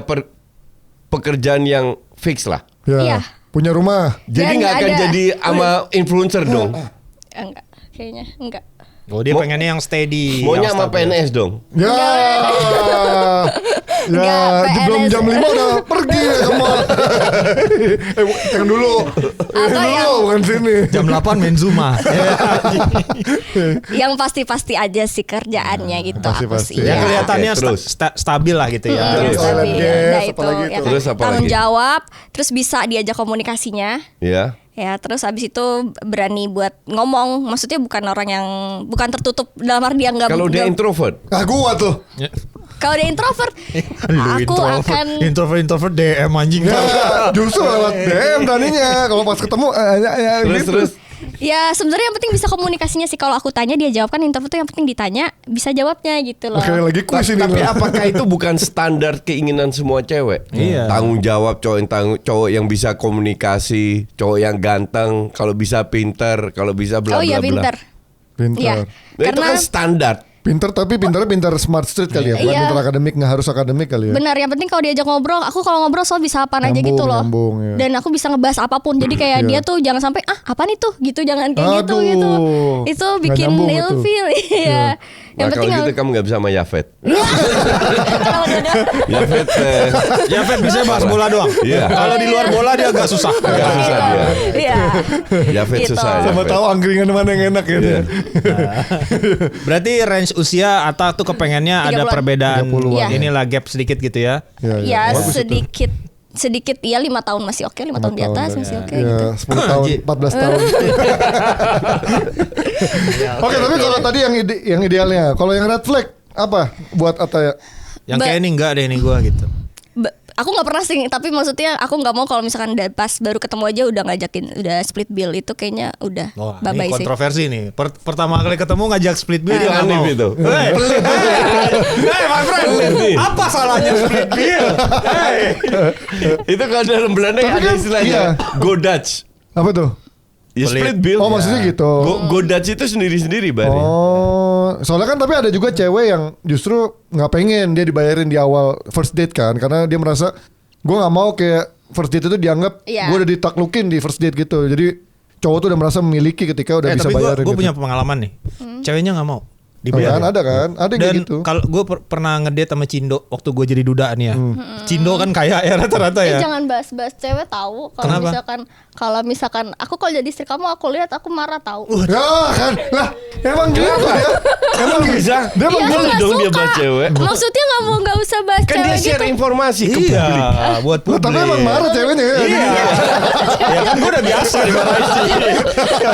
pekerjaan yang fix lah. Iya. Punya rumah. Jadi Dan nggak akan ada- jadi sama influencer dong. enggak, kayaknya enggak. Oh dia pengennya yang steady. Maunya yang sama stabil. PNS dong. Ya. Enggak, belum PNS. jam 5 udah pergi ya kamu. Yang dulu. Atau yang- bukan sini. Jam 8 main Zuma. Yang pasti-pasti aja sih kerjaannya gitu Pasti-pasti. aku sih. Ya Ya. kelihatanya Oke, terus. stabil lah gitu ya. Terus. Toilet Tapi, gas, nah, apalagi ya itu. kan. Terus apa Tanggung lagi? jawab, terus bisa diajak komunikasinya. Ya. Ya, terus abis itu berani buat ngomong. Maksudnya bukan tertutup dalam arti dia nggak. Kalau dia nggak- introvert, Ah gua tuh. Kalau dia introvert, aku akan. introvert DM anjing. Ya, justru lewat DM tadinya. Kalau pas ketemu terus Ya sebenarnya yang penting bisa komunikasinya sih. Kalau aku tanya dia jawab, kan introvert tuh yang penting ditanya bisa jawabnya gitu loh. Oke, lagi kuis ini. tapi loh. apakah itu bukan standar keinginan semua cewek? Iya. Tanggung jawab cowok yang bisa komunikasi, cowok yang ganteng, kalau bisa pinter, kalau bisa bla Oh bla iya bla. pinter. Pintar. Iya. Nah, itu kan standar. Pintar tapi pintarnya pintar smart street kali ya. Bukan Iya. pintar akademik, nggak harus akademik kali ya. Benar, yang penting kalau diajak ngobrol, aku kalau ngobrol soal bisa apaan aja Nyambung, gitu loh. nyambung, ya. Dan aku bisa ngebahas apapun. Jadi kayak Iya. dia tuh jangan sampai apaan itu gitu, jangan kayak gitu Aduh, gitu. Itu nggak bikin nyambung ilfil. Iya. Nah Yang kalau penting gitu kamu nggak bisa sama Yafet. kalau udah Yafet Ya Fed bisa bahas bola doang. Iya. Kalau di luar bola dia agak susah. agak susah dia. Iya. Yafet Gitu. susah. Sama Yafet. tahu angkringan mana yang enak ya. Iya. Berarti range usia Atta tuh kepengennya ada 30-an. perbedaan 30-an. Iya. inilah gap sedikit gitu ya. Ya Bagus itu. sedikit ya 5 tahun masih oke, 5 tahun di atas masih oke gitu. Ya, 10 tahun, 14 tahun. Oke, tapi kalau tadi yang idealnya, kalau yang red flag apa buat Atta ya? Yang kayak ini enggak deh ini gua gitu. Aku nggak pernah sih, tapi maksudnya aku nggak mau kalau misalkan pas baru ketemu aja udah ngajakin udah split bill, itu kayaknya udah Wah, bye bye ini sih. kontroversi nih. Pertama kali ketemu ngajak split bill dia nggak Aneh mau. gitu. Hey, my friend, apa salahnya split bill? Hey. Itu kalau dalam Belanda Tapi ada kan, istilahnya iya. go Dutch. Apa tuh? Ya Pelit. split bill. Oh, maksudnya gitu. Go Dutch itu sendiri-sendiri Bari. Oh, soalnya kan tapi ada juga cewek yang justru nggak pengen dia dibayarin di awal first date kan, karena dia merasa gue nggak mau kayak first date itu dianggap Iya. gue udah ditaklukin di first date gitu. Jadi cowok tuh udah merasa memiliki ketika udah bisa Tapi bayarin. gue gitu. punya pengalaman nih. Ceweknya nggak mau Kan, dibayarin. ada kan? Ada yang kayak Dan gitu. kalau gue pernah ngedate sama Cindo waktu gue jadi duda nih ya. Cindo kan kaya ya rata-rata ya. Jangan bahas-bahas cewek tahu. Kenapa? Kalau misalkan aku kalau jadi istri kamu, aku lihat aku marah tahu. Ya kan, lah emang gitu ya. Emang bisa? Dia emang Iya, aku boleh nggak dong dia suka. bahas cewek. Maksudnya nggak usah bahas Kan dia cewek share gitu. informasi ke Iya, publik. buat Lah, publik. tapi emang marah ceweknya ya. Iya. Ya kan gue udah biasa dimarahin sih.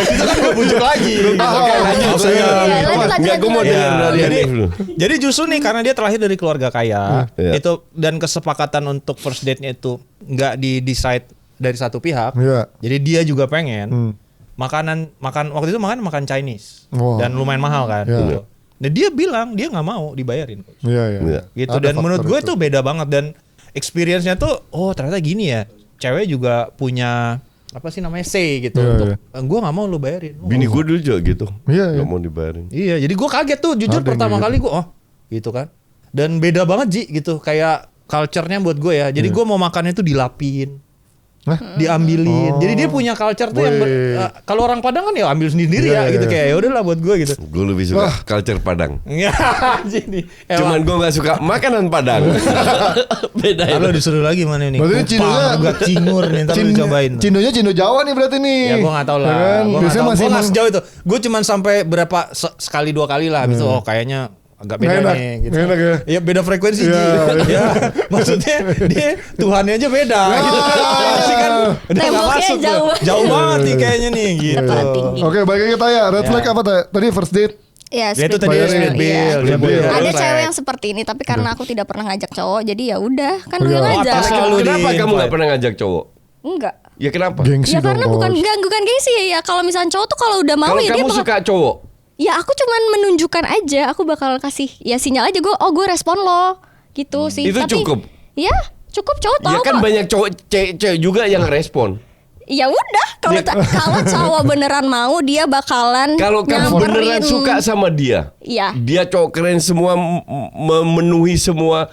Itu kan gue bujuk lagi. Oke, lanjut. Maksudnya- Iya, lanjut, Enggak, gue mau lanjut. dengar Ya, dari jadi, Hanif dulu. jadi justru nih karena dia terlahir dari keluarga kaya Iya. itu dan kesepakatan untuk first date-nya itu nggak di decide dari satu pihak. Iya. Jadi dia juga pengen makan waktu itu makan Chinese Wah. dan lumayan mahal kan. Iya. Gitu. Dan dia bilang dia nggak mau dibayarin. Iya, iya. Iya. Gitu Ada dan menurut faktor gue itu. tuh beda banget dan experience-nya tuh oh ternyata gini ya. Cewek juga punya apa sih namanya say gitu Iya, untuk iya. gue nggak mau lu bayarin. Bini gue dulu juga gitu. Iya, iya. Gak mau dibayarin. Iya, jadi gue kaget tuh jujur Ada yang pertama kayak kali gue gitu kan. Dan beda banget Ji gitu kayak culture-nya buat gue ya. Jadi gue mau makan itu dilapin. diambilin. Jadi dia punya culture tuh yang kalau orang Padang kan ya ambil sendiri ya gitu kayak ya udahlah buat gue gitu. Gue lebih suka culture Padang. Iya, jadi Cuman gue nggak suka makanan Padang. Beda ya. kalau disuruh lagi mana nih? Berarti Kupang, juga cingur nih, ntar lu cobain. Cindonya Cindo Jawa nih berarti nih. Ya gue gak tau lah. Kan? Biasanya masih Gue gak sejauh itu. Gue cuman sampai berapa sekali 2 kali lah. Habis itu kayaknya agak beda Nggak enak, nih gitu. nggak enak ya? Ya beda frekuensi Iya, Ji. Ya, maksudnya dia Tuhannya aja beda gitu. Pasti kan udah gak Temboknya masuk tuh. jauh. Jauh banget nih kayaknya nih gitu. Dataran tinggi. Oke, balik lagi ke Taya. Red flag apa Taya? Tadi first date. Ya, Dia tuh tadi split split bill, split iya. bill. Dia Split bill. boleh Ada reflect. cewek yang seperti ini, tapi karena aku tidak pernah ngajak cowok, jadi ya udah kan Oh, gue iya. ngajak. atas selalu Kenapa di kamu nggak invite. pernah ngajak cowok? Enggak. Ya kenapa? Gengsi Ya dong, karena Bos. bukan gengsi ya. Kalau misalnya cowok tuh kalau udah mau Kalau ya dia kamu bakal, suka cowok, ya aku cuman menunjukkan aja, aku bakal kasih ya sinyal aja gue respon lo gitu sih. Itu Tapi, cukup? Ya cukup cowok tahu ya kan kok. banyak cowok cewek juga yang respon. Ya udah kalau kalau cowok beneran mau dia bakalan Kalau kamu beneran nyamperin. suka sama dia, Iya. dia cowok keren semua, memenuhi semua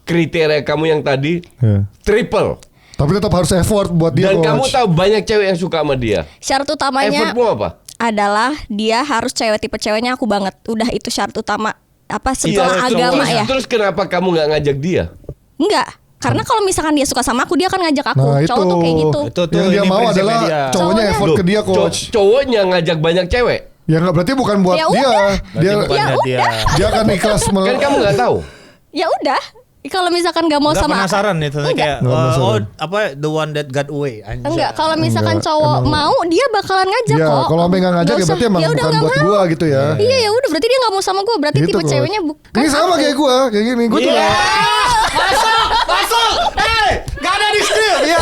kriteria kamu yang tadi, Iya. triple. Tapi tetap harus effort buat dia, Dan Coach. kamu tahu banyak cewek yang suka sama dia. Syarat utamanya Effortmu apa? adalah dia harus tipe ceweknya aku banget. Udah itu syarat utama. Apa setelah Iya, agama terus, ya? Terus kenapa kamu nggak ngajak dia? Enggak. Karena kalau misalkan dia suka sama aku, dia akan ngajak aku. Nah, Cowok itu. tuh kayak gitu. Itu tuh Yang dia ini mau prinsipnya adalah dia. cowoknya Cowoknya. effort ke dia, Coach. Cowoknya ngajak banyak cewek. Ya nggak berarti bukan buat Ya dia. udah. Dia Berarti Ya bukannya dia. dia akan ikhlas Kan kamu nggak tahu. Ya udah. Kalau misalkan nggak mau Nggak sama penasaran itu Enggak. kayak Nggak penasaran. apa the one that got away. Anjay. Enggak, kalau misalkan Enggak, cowok emang. mau, dia bakalan ngajak Ya, kok. kalau sampai nggak ngajak ya usah. berarti emang Ya udah bukan nggak buat mau. gua gitu ya. Iya ya udah berarti dia nggak mau sama gue. Berarti Gitu, tipe Coach. ceweknya bukan. Ini sama kayak gua, kayak gini. Gua tuh Masuk. Gak ada di skrip. Iya.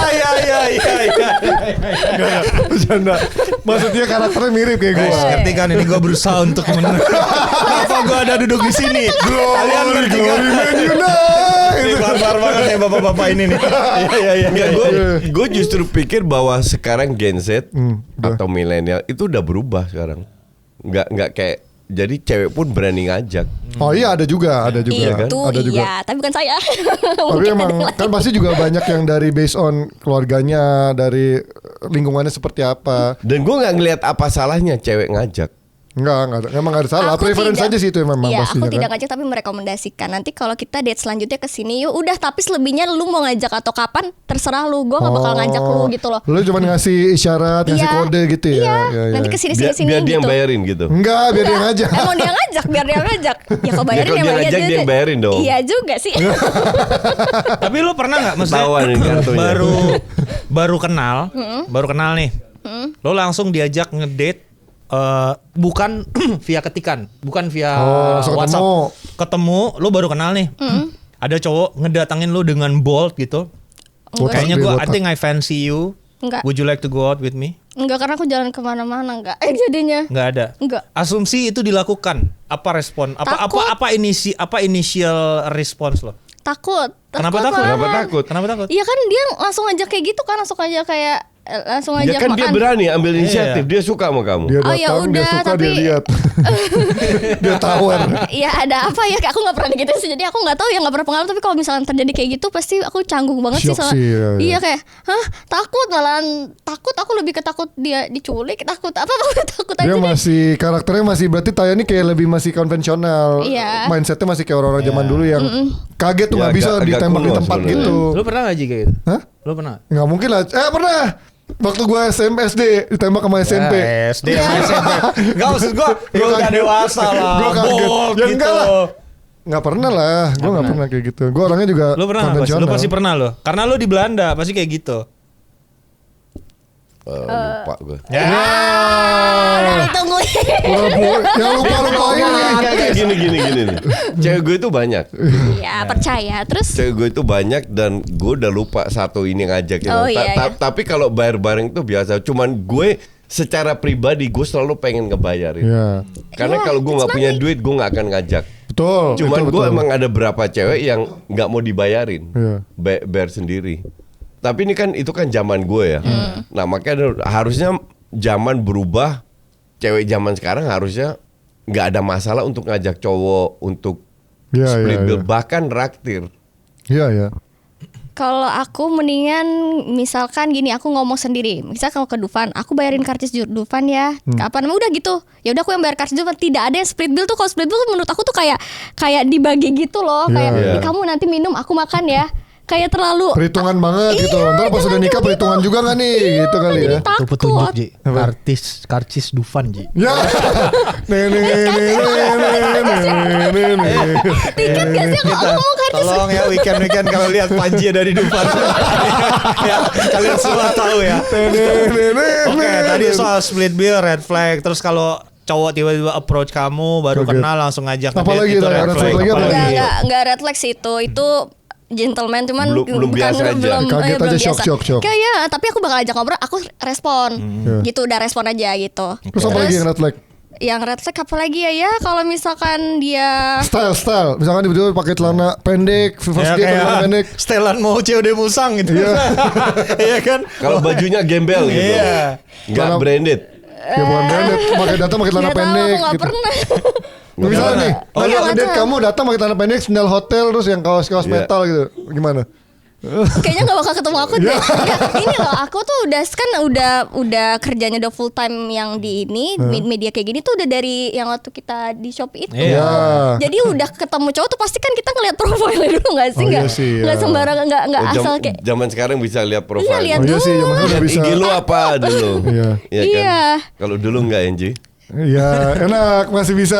bercanda. Maksudnya karakternya mirip kayak gua. Guys, ngerti kan ini gue berusaha untuk kenapa gue ada duduk di sini. Kalian ngerti kan? Ini barbar banget ya bapak-bapak ini nih. Iya. Enggak, gue justru pikir bahwa sekarang Gen Z udah. atau milenial itu udah berubah sekarang. Nggak kayak jadi cewek pun berani ngajak. Oh iya ada juga. Iya kan? Itu Ada juga. iya, tapi bukan saya. Tapi Mungkin emang ada yang kan lain. pasti juga banyak yang dari based on keluarganya, dari lingkungannya seperti apa. Dan gue nggak ngelihat apa salahnya cewek ngajak. Enggak ada. Emang nggak ada salah. Aku Preference tidak- aja sih itu memang Iya, pastinya aku tidak kan. ngajak tapi merekomendasikan. Nanti kalau kita date selanjutnya ke sini, yuk udah tapi selebihnya lu mau ngajak atau kapan terserah lu. Gua nggak bakal ngajak lu gitu loh. Lu cuma ngasih isyarat, ngasih Iya. kode gitu ya. Iya. Iya, iya. Nanti kesini Biar sini dia yang gitu. bayarin gitu. Enggak, biar dia ngajak. Emang dia ngajak, biar dia ngajak. Ya kalau bayarin kalau dia emang ngajak, dia yang bayarin dong. Iya juga sih. Tapi lu pernah nggak maksudnya Ketahuan ini kartunya. baru kenal nih. Lo langsung diajak ngedate bukan via ketikan, bukan via langsung WhatsApp. ketemu. Lo baru kenal nih. Ada cowok ngedatangin lo dengan bold gitu. Enggak, Kayaknya Di gue I botak. think I fancy you. Enggak. Would you like to go out with me? Enggak, karena aku jalan kemana-mana enggak. Jadinya Nggak ada. Enggak. Asumsi itu dilakukan. Apa respon? Takut. Apa initial response lo? takut. Kenapa takut? malahan. Kenapa takut? Kenapa takut? Iya kan dia langsung ngajak kayak gitu kan, langsung aja kayak langsung Ya ngajak kan makan. dia berani ambil inisiatif. Iya. Dia suka sama kamu. Dia Oh, ya datang, dia udah, suka, dia tapi- lihat. Dia tawar. Iya ada apa ya? Aku nggak pernah gitu sih. Jadi aku nggak tahu ya, nggak pernah pengalaman. Tapi kalau misalnya terjadi kayak gitu, pasti aku canggung banget sih. Syok Soalnya, sih, iya, iya. Iya kayak, hah takut malahan takut. Aku lebih ketakut dia diculik. Takut apa? Takut aja Dia deh. masih karakternya masih berarti Taya ini kayak lebih masih konvensional. Iya. Mindsetnya masih kayak orang-orang zaman dulu yang kaget tuh Ya, nggak bisa agak ditembak di kuno tempat sebenarnya. gitu. Lo pernah gak Ji kayak gitu? Hah? Lo pernah? Nggak mungkin lah. Pernah. Waktu gue SD ditembak sama SMP. Ya, SD sama SMP. Gak maksud gue, Gua udah kaget. dewasa lah. Gua kaget. Bold Ya gitu. enggak lah. Nggak pernah lah. Gue nggak pernah kayak gitu. Gue orangnya juga Lo pernah nggak, pasti? konvensional. Lo pasti pernah lo. Karena lo di Belanda pasti kayak gitu. Lupa gue. Ya. Udah ditungguin. Ya lupa-lupain nih. Gini nih. Cewek gue itu banyak. Ya percaya. Terus Cewek gue itu banyak dan gue udah lupa satu ini ngajak gitu. Oh, iya, iya. Tapi kalau bayar bareng itu biasa. Cuman gue secara pribadi gue selalu pengen ngebayarin. Ya. Karena Iya, kalau gue nggak it's punya money. duit gue nggak akan ngajak. Betul. Cuman itu gue betul. emang ada berapa cewek yang nggak mau dibayarin, Iya. bayar sendiri. Tapi ini kan itu kan zaman gue ya. Nah makanya harusnya zaman berubah. Cewek zaman sekarang harusnya nggak ada masalah untuk ngajak cowok untuk Iya, split iya, bill iya. bahkan raktir. Iya ya. Kalau aku mendingan misalkan gini, aku ngomong sendiri. Misal kalau ke Dufan, aku bayarin karcis Dufan ya. Apa namanya udah gitu. Ya udah aku yang bayar karcis Dufan. Tidak ada yang split bill tuh. Kalau split bill tuh menurut aku tuh kayak dibagi gitu loh. Kayak "Ih, kamu nanti minum, aku makan ya." Kayak terlalu perhitungan banget gitu. Ntar pas udah nikah perhitungan juga gak nih gitu kali ya. Itu petunjuk Ji. Karcis Dufan Ji. Ya. tiket gak sih kalau mau karcis? Tolong ya weekend kalau lihat Panji dari Dufan. Ya, kalian semua tahu ya. Oke, tadi soal split bill, red flag. Terus kalau cowok tiba-tiba approach kamu baru kenal langsung ngajak apalagi itu red flag. Enggak red flag sih itu gentleman, cuman belum biasa aja. Kaget aja, shock. Kayak tapi aku bakal ajak ngobrol, aku respon. Gitu, udah respon aja gitu. Terus apa lagi yang red flag? Yang red flag apa lagi ya kalau misalkan dia style misalkan tiba-tiba pakai celana pendek, first date celana pendek, setelan mau COD musang gitu. Iya kan? Kalau bajunya gembel gitu. Enggak branded. Ya bukan branded, datang pakai celana pendek. Aku nggak gitu. pernah. Misalnya nih, ngedate kamu datang pakai celana pendek, sandal hotel, terus yang kaos metal gitu, gimana? Kayaknya nggak bakal ketemu aku deh. Ini loh, aku tuh udah kerjanya udah full time yang di ini media kayak gini tuh udah dari yang waktu kita di Shopee itu. Jadi udah ketemu cowok tuh pasti kan kita ngeliat profilnya dulu nggak sih? Nggak sembarangan, nggak asal kayak. Zaman sekarang bisa lihat profil. Iya, lihat dulu. Bisa. IG lu apa dulu? Iya. Kalau dulu enggak Angie? Iya, enak, masih bisa.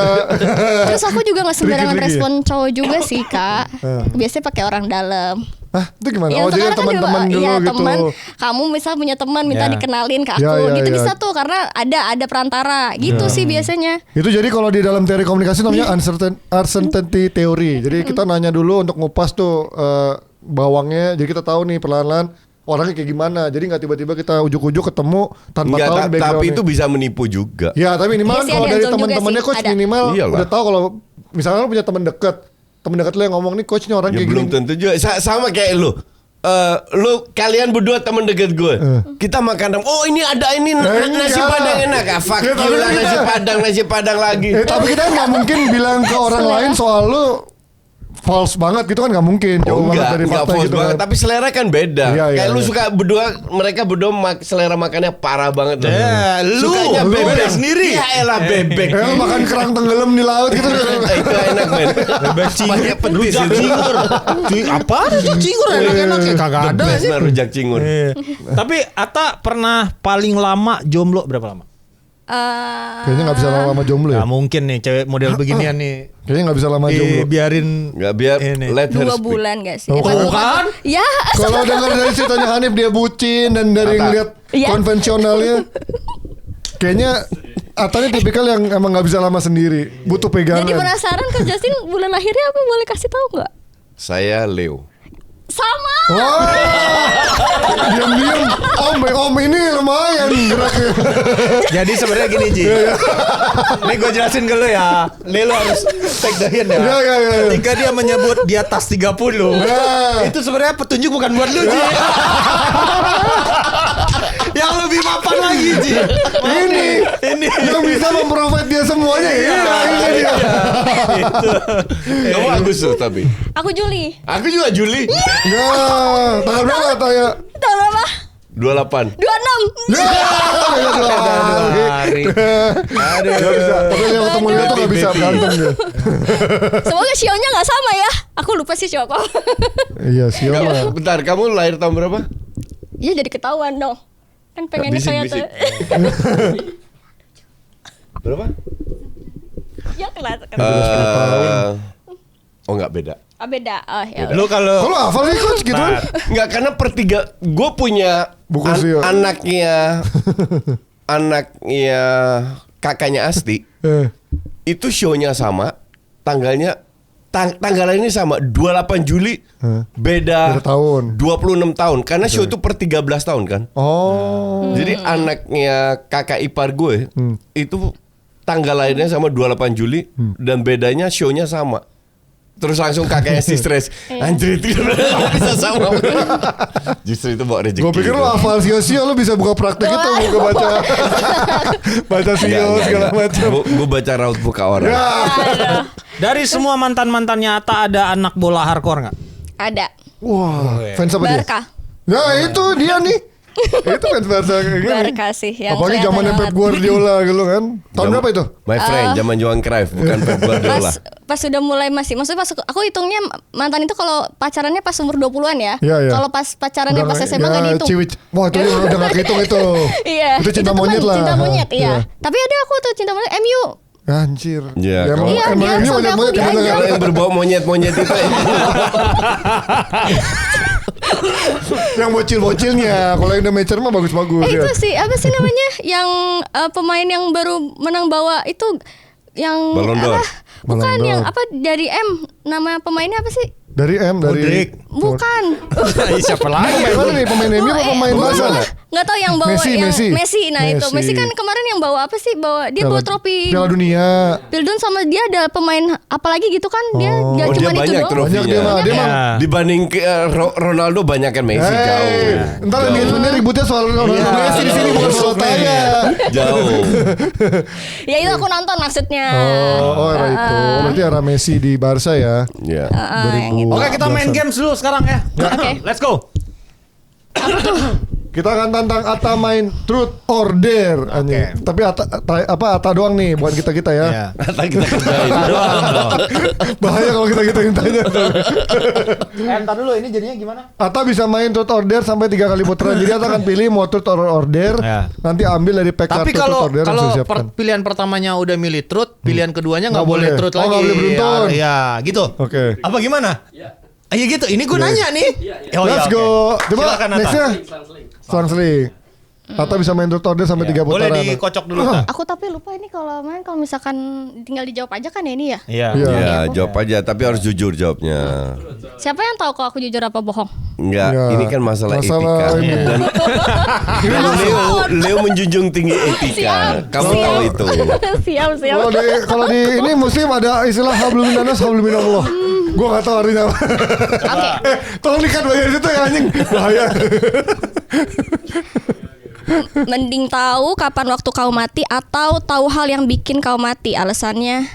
Terus aku juga nggak sembarangan respon cowok juga sih, Kak. Biasanya pakai orang dalam. Hah, itu gimana? Ya, jadi teman-teman dulu gitu. Teman, kamu misal punya teman minta dikenalin ke aku, gitu bisa tuh karena ada perantara, gitu sih biasanya. Itu jadi kalau di dalam teori komunikasi namanya uncertainty theory. Jadi kita nanya dulu untuk ngupas tuh bawangnya. Jadi kita tahu nih perlahan-lahan orangnya kayak gimana. Jadi nggak tiba-tiba kita ujuk-ujuk ketemu tanpa tahu backgroundnya. Tapi itu bisa menipu juga. Ya, tapi minimal kalau dari teman-temannya coach minimal udah tahu kalau misalnya lu punya teman dekat lu yang ngomong nih coach nih orang kayak belum gini. tentu juga. Sama kayak lu. Kalian berdua teman dekat gue. Kita makan. Oh ini ada ini nasi padang enak. Fuck you lah nasi padang lagi. Tapi kita nggak mungkin bilang ke orang lain soal lu false banget gitu kan, nggak mungkin. Enggak false gitu banget, kan. Tapi selera kan beda. Kayak lu suka mereka berdua selera makannya parah banget. Lu sukanya bebek sendiri. Ya elah bebek. Lu makan kerang tenggelam di laut gitu. Itu enak men. Bebek cingur, rujak cingur. Apa rujak cingur enak-enak ya kagak ada sih. Rujak cingur. Tapi Ata pernah paling lama jomblo berapa lama? Kayaknya nggak bisa lama jomblo ya. Gak mungkin nih cewek model beginian nih. Kayaknya nggak bisa lama jomblo. Biarin let her 2 speak. bulan gak sih? Bukan? Ya. Kalau dengar dari ceritanya Hanif dia bucin dan dari ngeliat konvensionalnya, kayaknya Atanya tipikal yang emang nggak bisa lama sendiri, butuh pegangan. Jadi penasaran Kak Justin bulan lahirnya apa, boleh kasih tahu nggak? Saya Leo. Sama. Wah, diam-diam om ini lumayan geraknya. Jadi sebenarnya gini Ji, ini gue jelasin ke lu ya, lo harus take the hint ya. Ketika dia menyebut di atas 30, itu sebenarnya petunjuk bukan buat lu Ji. Yang lebih mapan lagi Ji. Ini yang bisa memprovide dia semuanya. Ini dia. Kamu Agustus tapi. Aku Juli. Aku juga Juli. Nah, tanggal berapa Taya? Tahun berapa? 28. 26. Aduh, gak bisa. Tapi yang ketemu dia tuh gak bisa berantem dia. Semoga sionya gak sama ya. Aku lupa sih sio kok. Iya sio mah. Bentar, kamu lahir tahun berapa? Iya jadi ketahuan dong. Kan pengennya kayak tuh. Berapa? Ya kelas. Oh nggak beda. Beda. Oh ya. Lu kalau hafal sih coach gitu? Nggak, karena gue punya anaknya kakaknya Asti. Itu show-nya sama, tanggalnya ini sama 28 Juli. Beda tahun. 26 tahun karena show itu per 13 tahun kan. Oh. Jadi anaknya kakak ipar gue itu tanggal lahirnya sama 28 Juli dan bedanya show-nya sama. Terus langsung kakaknya si stres. Anjir itu bisa sama. Justru itu bawa rezeki. Gue pikir lu hafal sio-sio, lu bisa buka praktek itu, buka baca sio segala macam. Gue baca raut buka orang. dari semua mantannya Ata ada anak bola hardcore nggak? Ada. Wah, fans apa dia? Barca. Nah itu dia nih. Itu fans Barca kayak gini. Barca sih yang Apalagi kelihatan zamannya Pep banget. Guardiola gitu kan. Tahun berapa itu? My friend, zaman Johan Cruyff, bukan Pep Guardiola. Pas sudah mulai maksudnya pas aku hitungnya mantan itu kalau pacarannya pas umur 20-an ya. Iya. Kalau pas pacarannya pas SMA ya, nggak dihitung. Wah itu udah gak kehitung itu. Iya. Itu cinta monyet lah. Cinta monyet, iya. Tapi ada aku tuh cinta monyet MU. Anjir. Ya, emang Iya, emang dia ini sampai aku monyet-monyet gitu diajak. kan. Kalau yang berbau monyet-monyet itu Yang bocil-bocilnya. Kalau yang udah mature mah bagus-bagus ya. Itu sih apa sih namanya yang pemain yang baru menang bawa itu yang Ballon d'Or. apa? Bukan Ballon d'Or. yang apa dari M nama pemainnya apa sih? Dari Modric. Bukan. Siapa lagi? Pemain mana nih? Pemain MU apa pemain Barca? Nggak tahu yang bawa Messi. Nah itu Messi kan kemarin yang bawa apa sih? Dia bawa trofi Piala Dunia. Pildun sama dia ada pemain apalagi gitu kan dia nggak Oh, dia cuma itu banyak doang. trofinya. Banyak dia mah. Dibanding ke, Ronaldo banyak kan Messi jauh. Entar lebih sebenarnya ributnya soal Ronaldo Messi di sini bukan soal tanya. Jauh. Ya itu aku nonton maksudnya. Oh, era itu. Berarti era Messi di Barca ya. Ya. Oke, kita main games dulu sekarang ya. Oke. Let's go. Kita akan tantang Ata main Truth or Dare anjing. Tapi Ata doang nih, bukan kita ya. Iya. Kata kita kerjain. Bahaya kalau kita tanya. Entar dulu ini jadinya gimana? Ata bisa main Truth or Dare sampai 3 kali putaran. Jadi Ata akan pilih mau Truth or Dare. Ya. Nanti ambil dari pack Tapi kartu Truth or Dare yang sudah disiapkan. pilihan pertamanya udah milih truth, pilihan keduanya nggak Nggak boleh boleh. truth Oh, lagi. nggak boleh beruntun. Ya, gitu. Oke. Apa gimana? Iya. Iya gitu. Ini gue nanya nih. Oh, iya, Let's oke. go. Coba Silakan, Ata. nextnya Selang-seling. Ata bisa main Truth or Dare sampai 3 Boleh putaran. dikocok dulu, Ta. Aku tapi lupa ini kalau misalkan tinggal dijawab aja kan ya ini ya. Iya. Iya. Ya, jawab aja, tapi harus jujur jawabnya. Siapa yang tahu kalau aku jujur apa bohong? Enggak, Enggak. ini kan masalah Masalah etika. ini. Dan Leo menjunjung tinggi etika. Kamu tahu itu. siap. Kalau di ini muslim ada istilah hablum minanas hablum minallah. Gua enggak tahu artinya apa. Oke. Tolong dikat bagian situ ya anjing. Bahaya. Mending tahu kapan waktu kau mati atau tahu hal yang bikin kau mati. Alasannya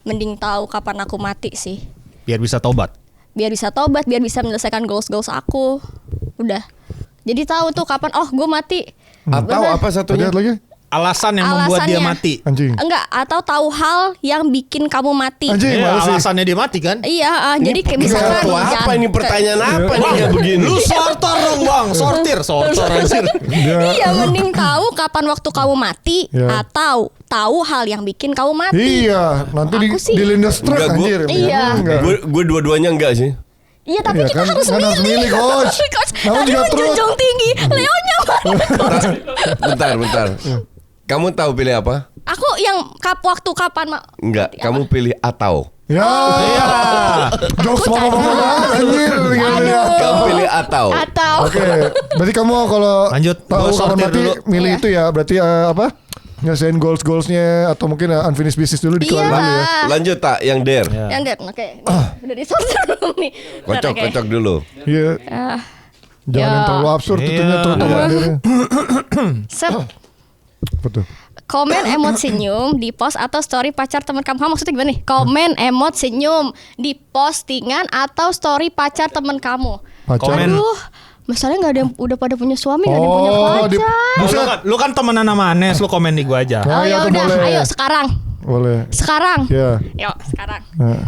mending tahu kapan aku mati sih. Biar bisa tobat. Biar bisa tobat, biar bisa menyelesaikan goals aku. Udah. Jadi tahu tuh kapan gue mati. Atau apa satunya? Lihat lagi. Alasan yang membuat dia mati. Anjing. Enggak, atau tahu hal yang bikin kamu mati. Anjing, Iya, males sih. alasannya dia mati kan? Iya, jadi kayak misalkan Itu apa ini pertanyaan apa nih kayak begini? Lu sortor dong, Bang. Sortor anjir. Iya, mending tahu kapan waktu kamu mati Ya. atau tahu hal yang bikin kamu mati. Iya, nanti Aku sih- dilindas truk Enggak, gua- anjir. Iya. Enggak. Gue dua-duanya enggak sih. Iya, tapi Iya, kita kan- harus kan harus milih, milih. Coach. Coach, Namun tadi juga truk. menjunjung tinggi. Leonya mana? Bentar. Kamu tahu pilih apa? Aku yang waktu kapan Enggak, kamu pilih atau. Ya. Iya. Jokes mama banget anjir. Kamu pilih atau. Atau Oke, berarti kamu kalau Lanjut, tahu gua kapan sortir mati dulu. milih Iya. itu ya. Berarti apa? Nyelesain goalsnya atau mungkin unfinished business dulu dikeluarin Iya. dulu ya. Lanjut tak yang dare. yang dead, oke. Udah disortir belum nih? Bentar, oke. Kocok dulu. Iya. Jangan Ya. yang terlalu absurd Iya. tentunya terutama Iya. dirinya. Set. Betul. Komen emot senyum di post atau story pacar teman kamu. Maksudnya gimana nih? Komen emot senyum di postingan atau story pacar teman kamu. Pacar. Komen. Aduh, masalahnya nggak ada yang udah pada punya suami, nggak ada yang punya Oh, di pacar. Lu kan temenan sama Anes, lu komen di gua aja. Oh, Oh iya ya tuh udah, boleh. ayo sekarang. Boleh. Sekarang. Ya. Yuk, sekarang. Nah,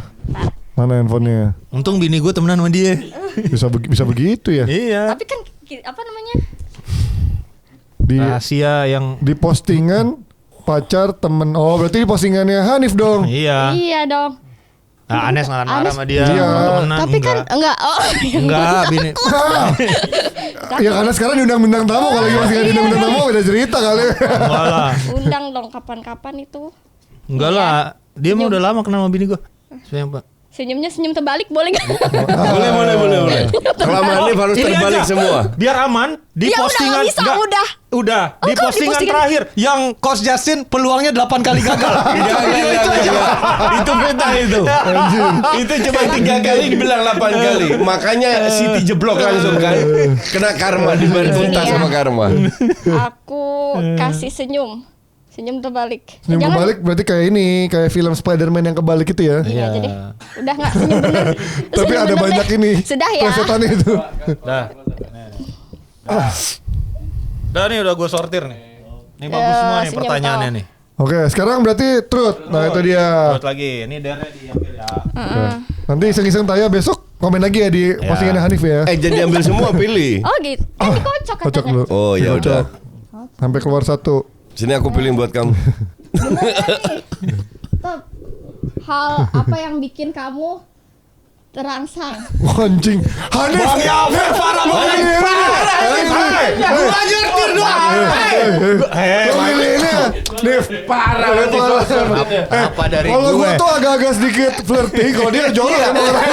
mana handphonenya? Untung bini gua temenan sama dia. Bisa begitu ya? Iya. Tapi kan apa namanya? Di Rahasia yang di postingan pacar temen. Oh, berarti di postingannya Hanif dong. iya. Iya dong. Nah, Anes marah-marah Anes- sama dia. Iya. Temenan. Tapi kan enggak. Oh, enggak bini. Ya karena sekarang diundang bintang tamu. Kalau lagi postingan diundang bintang tamu udah cerita kali. Enggak lah. undang dong kapan-kapan itu. Enggak lah. Dia mah udah lama kenal sama bini gua. Sayang, Pak. Senyumnya senyum terbalik boleh nggak? Boleh. Kelamaan ini harus Ini terbalik aja. semua. Biar aman di Ya udah, postingan nggak bisa, udah. Udah Oh, di kalau di postingan postingan- terakhir yang Coach Justin peluangnya 8 kali gagal. Itu beda itu. Itu cuma 3 kali dibilang 8 kali. Makanya Siti jeblok langsung kan. Kena karma dibayar tuntas sama karma. Aku kasih senyum. Senyum terbalik. Senyum kebalik berarti kayak ini, kayak film Spider-Man yang kebalik itu ya. Iya aja deh. Udah nggak senyum bener. Tapi Senyum ada bener banyak deh. ini. Sudah ya. Plesetannya itu. Udah nih udah gue sortir nih. Ini bagus semua nih senyum pertanyaannya toh. nih. Oke, sekarang berarti truth. Nah, itu dia. Terus lagi, ini darahnya diambil ya. Nanti iseng-iseng Taya besok komen lagi ya di postingannya Hanif ya. Jadi ambil semua pilih. Oh gitu. Kan dikocok Kocok katanya. dulu. Oh ya udah. Sampai keluar satu. Sini aku pilih buat kamu. Top. Hal apa yang bikin kamu terangsang? Anjing. Hanif. Bang Yafet parah banget. Gua nyetir doang. Lo milih ini ya? Nif. Parah nanti apa dari Kalau gue tuh agak-agak sedikit flirty. Kalau dia jorok emang orang.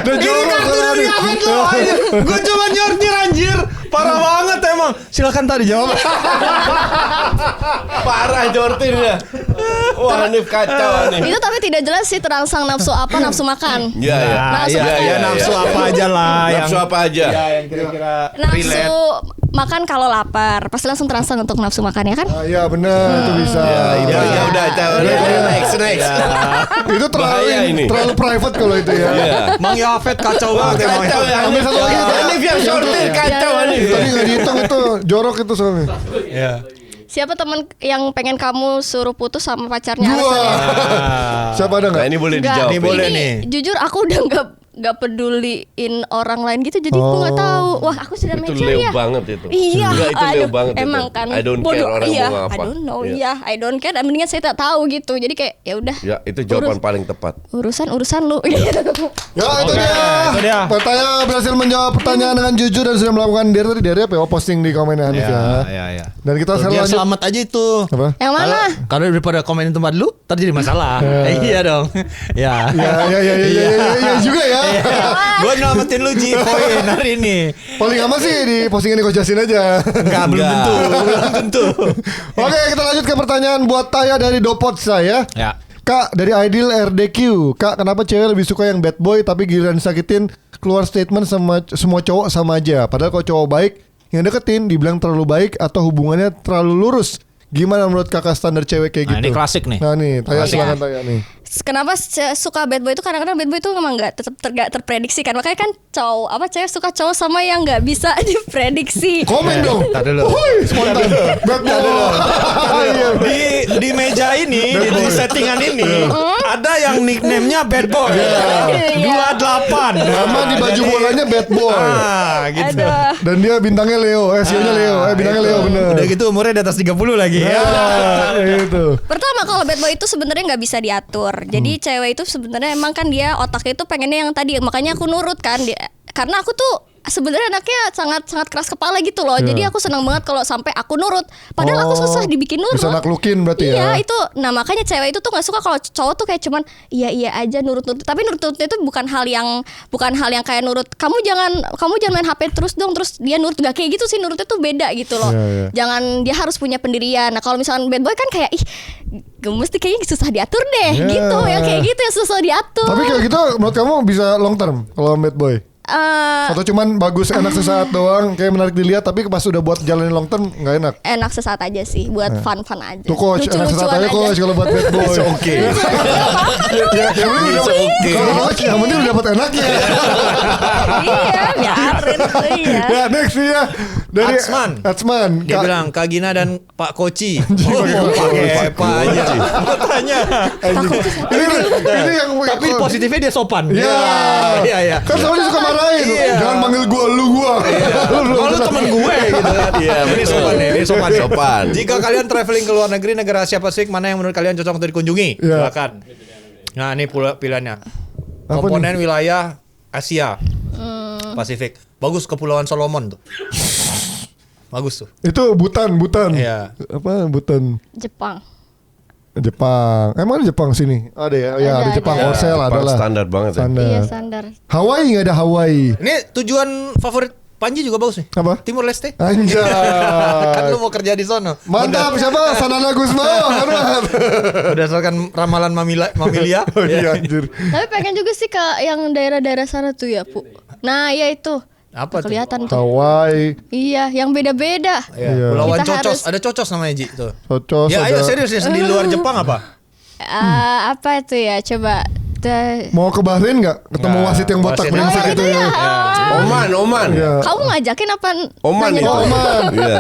Dia Ini jorok kartu kan, dari Hanif. Yafet lo. Gue cuma nyortir anjir. Parah banget emang. Silakan tadi jawab. Parah jortirnya. Wah, Hanif kacau Hanif. Itu tapi tidak jelas sih terangsang nafsu apa, nafsu makan. Iya ya. Nafsu Ya, makan. ya nafsu apa aja lah yang Nafsu apa aja? ya yang kira-kira Nafsu makan kalau lapar pasti langsung terangsang untuk nafsu makan ya kan? Ah, iya benar itu bisa. Ya udah, next. Itu Bahaya ini. terlalu private kalau itu ya. Iya. Mang Yafet kacau banget emang. Kacau ya. Ambil satu lagi. Hanif yang sortir kacau Hanif. Tadi nggak dihitung itu jorok itu soalnya. Iya. Siapa teman yang pengen kamu suruh putus sama pacarnya? Gua. Alasannya? Siapa ada Nah, nggak? ini boleh Enggak, dijawab. Ini boleh ini nih. Jujur aku udah nggak peduliin orang lain gitu, jadi aku nggak tahu. Wah, aku sudah Itu mature leo ya. banget itu. Iya, Enggak, itu leo aduh, banget itu. emang kan. I don't bodoh, care orang iya, ngomong apa. I don't know, Iya. iya, I don't care. Mendingan saya tak tahu gitu. Jadi kayak ya udah. Ya, itu jawaban paling tepat. Urusan lu. Gitu. Ya itu dia. Pertanyaan berhasil menjawab pertanyaan dengan jujur dan sudah melakukan dari apa ya? Posting di komen Hanif ya. Ya. Dan kita sekarang Biar lanjut. selamat aja itu. Apa? Yang mana? Kalau daripada komenin tempat lu, ntar jadi masalah. Iya dong. Ya. Ya juga ya. Gue nyelamatin lu Ji poin hari ini. Paling aman sih di postingan Coach Jasin aja. Enggak, belum tentu. Oke, kita lanjut ke pertanyaan buat Taya dari Dopot saya. Ya. Kak dari Aidil RDQ. Kak, kenapa cewek lebih suka yang bad boy tapi giliran disakitin keluar statement sama semua cowok sama aja. Padahal kalau cowok baik yang deketin dibilang terlalu baik atau hubungannya terlalu lurus. Gimana menurut kakak standar cewek kayak Nah, gitu? ini klasik nih. Nah nih, Taya Klasik. silakan Taya nih. Kenapa suka bad boy itu kadang-kadang bad boy itu memang nggak terprediksi kan, makanya kan cewek suka cowok sama yang nggak bisa diprediksi. Komen dong. Tar dulu. Woi, spontan. Bad boy. Di meja ini, di settingan ini ada yang nickname-nya Bad Boy. 28. Nama di baju bolanya bad boy. Gitu. Ada. Dan dia bintangnya Leo, sionya Leo. Bintangnya Leo bener. Udah gitu umurnya di atas 30 lagi. Ya, itu. Pertama kalau bad boy itu sebenarnya nggak bisa diatur. Jadi cewek itu sebenarnya emang kan dia otaknya itu pengennya yang tadi, makanya aku nurut kan dia. Karena aku tuh sebenarnya anaknya sangat keras kepala gitu loh. Jadi aku senang banget kalau sampai aku nurut. Padahal aku susah dibikin nurut. Bisa naklukin berarti ya. Iya itu. Nah makanya cewek itu tuh nggak suka kalau cowok tuh kayak cuman iya aja nurut. Tapi nurut itu bukan hal yang kayak nurut. Kamu jangan main HP terus dong. Terus dia nurut, gak kayak gitu sih, nurutnya tuh beda gitu loh. Iya. Jangan, dia harus punya pendirian. Nah kalau misalkan bad boy kan kayak gemes nih kayaknya susah diatur deh gitu. Yang kayak gitu yang susah diatur. Tapi kayak gitu menurut kamu bisa long term kalau bad boy? Atau cuman bagus enak sesaat doang kayak menarik dilihat tapi pas udah buat jalanin long term nggak enak? Enak sesaat aja sih buat fun aja. Tuh coach enak sesaat aja coach kalau buat bad boy. Oke. Ya Oke. kalau coach yang penting udah dapat enaknya. Iya biarin tuh ya. Ya next ya dari Atsman. Dia bilang Kak Gina dan Pak Koci. Pakai apa aja. Tanya. Ini yang Tapi positifnya dia sopan. Iya. Kan soalnya suka marahin. Jangan panggil gua. Kalau lu temen gue gitu kan. Iya, Ini sopan nih, ini sopan. Sopan. Jika kalian traveling ke luar negeri, negara siapa sih mana yang menurut kalian cocok untuk dikunjungi? Iya. Silakan. Nah, ini pilihannya. Apa Komponen wilayah Asia Pasifik. Bagus Kepulauan Solomon tuh. Bagus tuh. Itu Butan. Iya. Apa Butan? Jepang. Emang ada Jepang sini? Ada ya? Ya ada Ada, Jepang. ada. Orsel ada lah. Standar banget ya. Iya standar. Hawaii nggak ada Hawaii? Ini tujuan favorit Panji juga bagus nih. Apa? Timur Leste. Anjay. Kan lu mau kerja di sono. Mantap siapa? Sanana Gusmo. Berdasarkan ramalan Mamilia. Oh iya anjir. Tapi pengen juga sih ke yang daerah-daerah sana tuh ya, Pu. Nah, ya itu Apa tuh? Kelihatan tuh. Hawaii. Iya, yang beda-beda. Iya. Pulauan Kita Cocos, harus- ada Cocos namanya Ji tuh. Cocos. Ya ayo ada- serius di luar Jepang apa? Apa itu ya? Coba. Mau ke Bahrain nggak? Ketemu Nggak, wasit yang botak wasit brengsek yang- itu itu ya. ya. Oman. Iya. Kamu ngajakin apa? Oman nanya itu. doang? Oman. Iya.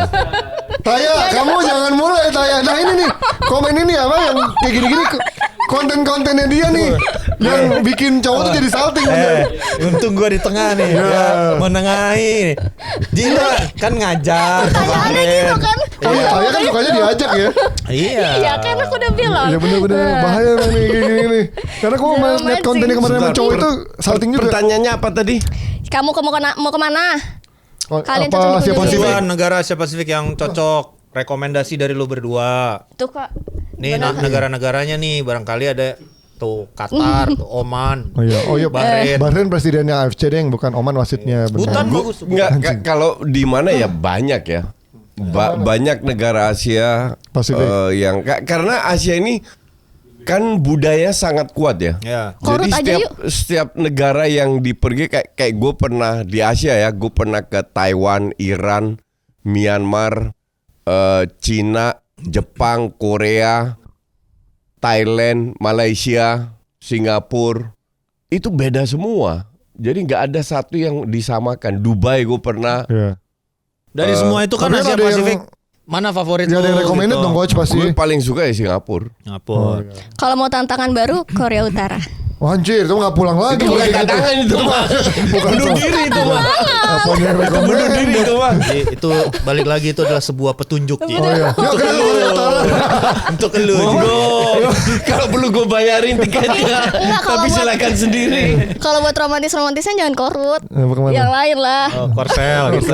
Taya, kamu jangan mulai Taya. Nah ini nih, komen ini apa yang kayak gini-gini konten-kontennya dia nih yang bikin cowok tuh jadi salting. Untung gua di tengah nih, ya, menengahi. Ji lo kan ngajak. Pertanyaannya gitu kan. Oh iya, Taya kan sukanya diajak ya. Iya. Iya, kan aku udah bilang. Iya bener-bener bahaya emang nih kayak gini. Karena aku Jangan lihat kontennya kemarin sama Sebentar, cowok itu salting juga. Pertanyaannya apa tadi? Kamu mau kemana? Oh, Kalian apa cocok Asia di Pasifik? Dua negara Asia Pasifik yang cocok. Rekomendasi dari lu berdua. Tuh kak. Nih negara-negaranya nih barangkali ada tuh Qatar, tuh Oman. Oh iya, Bahrain. Bahrain presidennya AFC deh, bukan Oman wasitnya. benar. Butan bagus. Enggak, kalau di mana ya banyak ya. Banyak negara Asia Pasifik. yang karena Asia ini kan budaya sangat kuat ya. Ya. Jadi Korut aja setiap negara yang dipergi kayak gue pernah di Asia ya, gue pernah ke Taiwan, Iran, Myanmar, Cina, Jepang, Korea, Thailand, Malaysia, Singapura. Itu beda semua. Jadi nggak ada satu yang disamakan. Dubai gue pernah. Iya. Dari semua itu kan tapi Asia ada yang- Pasifik. Mana favorit Ya lu? ada yang recommended gitu? dong coach pasti. Gue paling suka ya Singapura. Singapura. Kalau mau tantangan baru Korea Utara. Wah, anjir, kamu gak pulang lagi. Bukan kayak gitu. tantangan itu mah. Bunuh diri itu mah. Apa yang Bunuh recommended? diri itu mah. Jadi, itu balik lagi itu adalah sebuah petunjuk Ji. Oh iya. Yuk kita ke Korea Utara. Untuk elu. Monggo. Kalau perlu gue bayarin tiketnya. Enggak, kalau Tapi buat- silakan sendiri. Kalau buat romantisnya jangan Korut. Kemana? Yang lain lah. Oh, Korsel gitu.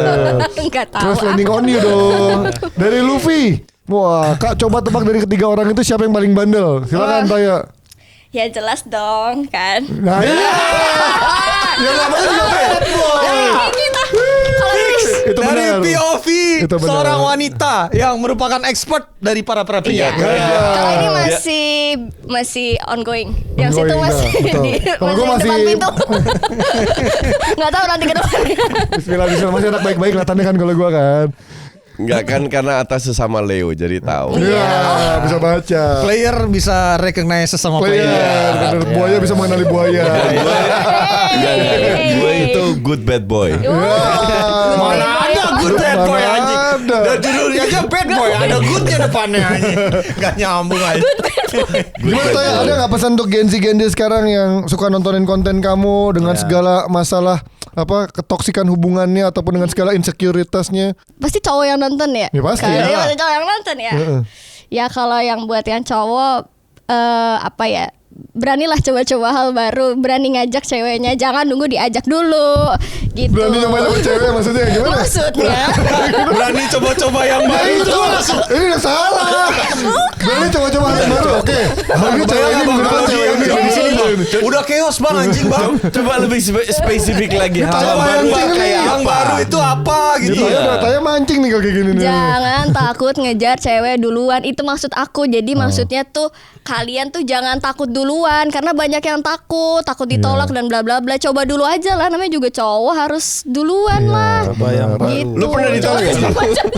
Enggak tahu. Terus landing on you dong. Dari Luffy. Wah, Kak coba tebak dari ketiga orang itu siapa yang paling bandel? Silakan Taya. Ya jelas dong kan. Nah, iya. Yang namanya juga bad boy. Kita kalau Itu Dari benar. POV Itu benar. seorang wanita yang merupakan expert dari para pria. Iya. Kalau ini masih ongoing. Yang situ Ongoing, masih betul. di Kalau gua masih masih- depan pintu. Nggak tahu nanti ke depannya. Bismillah, masih anak baik-baik kelihatannya kan kalau gua kan. Enggak kan karena atas sesama Leo jadi tahu. Iya, bisa baca. Player bisa recognize sesama player. Player, bener. Buaya bisa mengenali buaya. Gue itu good bad boy. Mana ada good bad boy Mana anjing. ada. Dan judulnya aja bad boy, ada goodnya depannya anjing. Gak nyambung aja. Gimana Taya, ada nggak pesan untuk Gen Z sekarang yang suka nontonin konten kamu dengan segala masalah apa ketoksikan hubungannya ataupun dengan segala insecuritasnya? Pasti cowok yang nonton ya? Ya, pasti. Iya, Iyalah. pasti cowok yang nonton ya. Ya kalau yang buat yang cowok apa ya? Beranilah coba-coba hal baru, berani ngajak ceweknya, jangan nunggu diajak dulu gitu. Berani nyobain sama cewek maksudnya gimana? Maksudnya Berani coba-coba yang Nah, baru. itu ini udah salah. Berani coba-coba hal yang baru. Oke. Ini cewek ini menggunakan cewek ini di sini. Udah chaos bang anjing bang. Coba lebih spesifik lagi hal Tanya baru mancing nih. kayak Yang apa? baru itu apa gitu. Gitu ya udah Taya mancing nih kalau kayak gini nih. jangan takut ngejar cewek duluan. Itu maksud aku. Jadi maksudnya tuh kalian tuh jangan takut duluan karena banyak yang takut ditolak dan bla bla bla. Coba dulu aja lah, namanya juga cowok harus duluan lah. Benar. Gitu. Lu pernah ditolak nggak sih?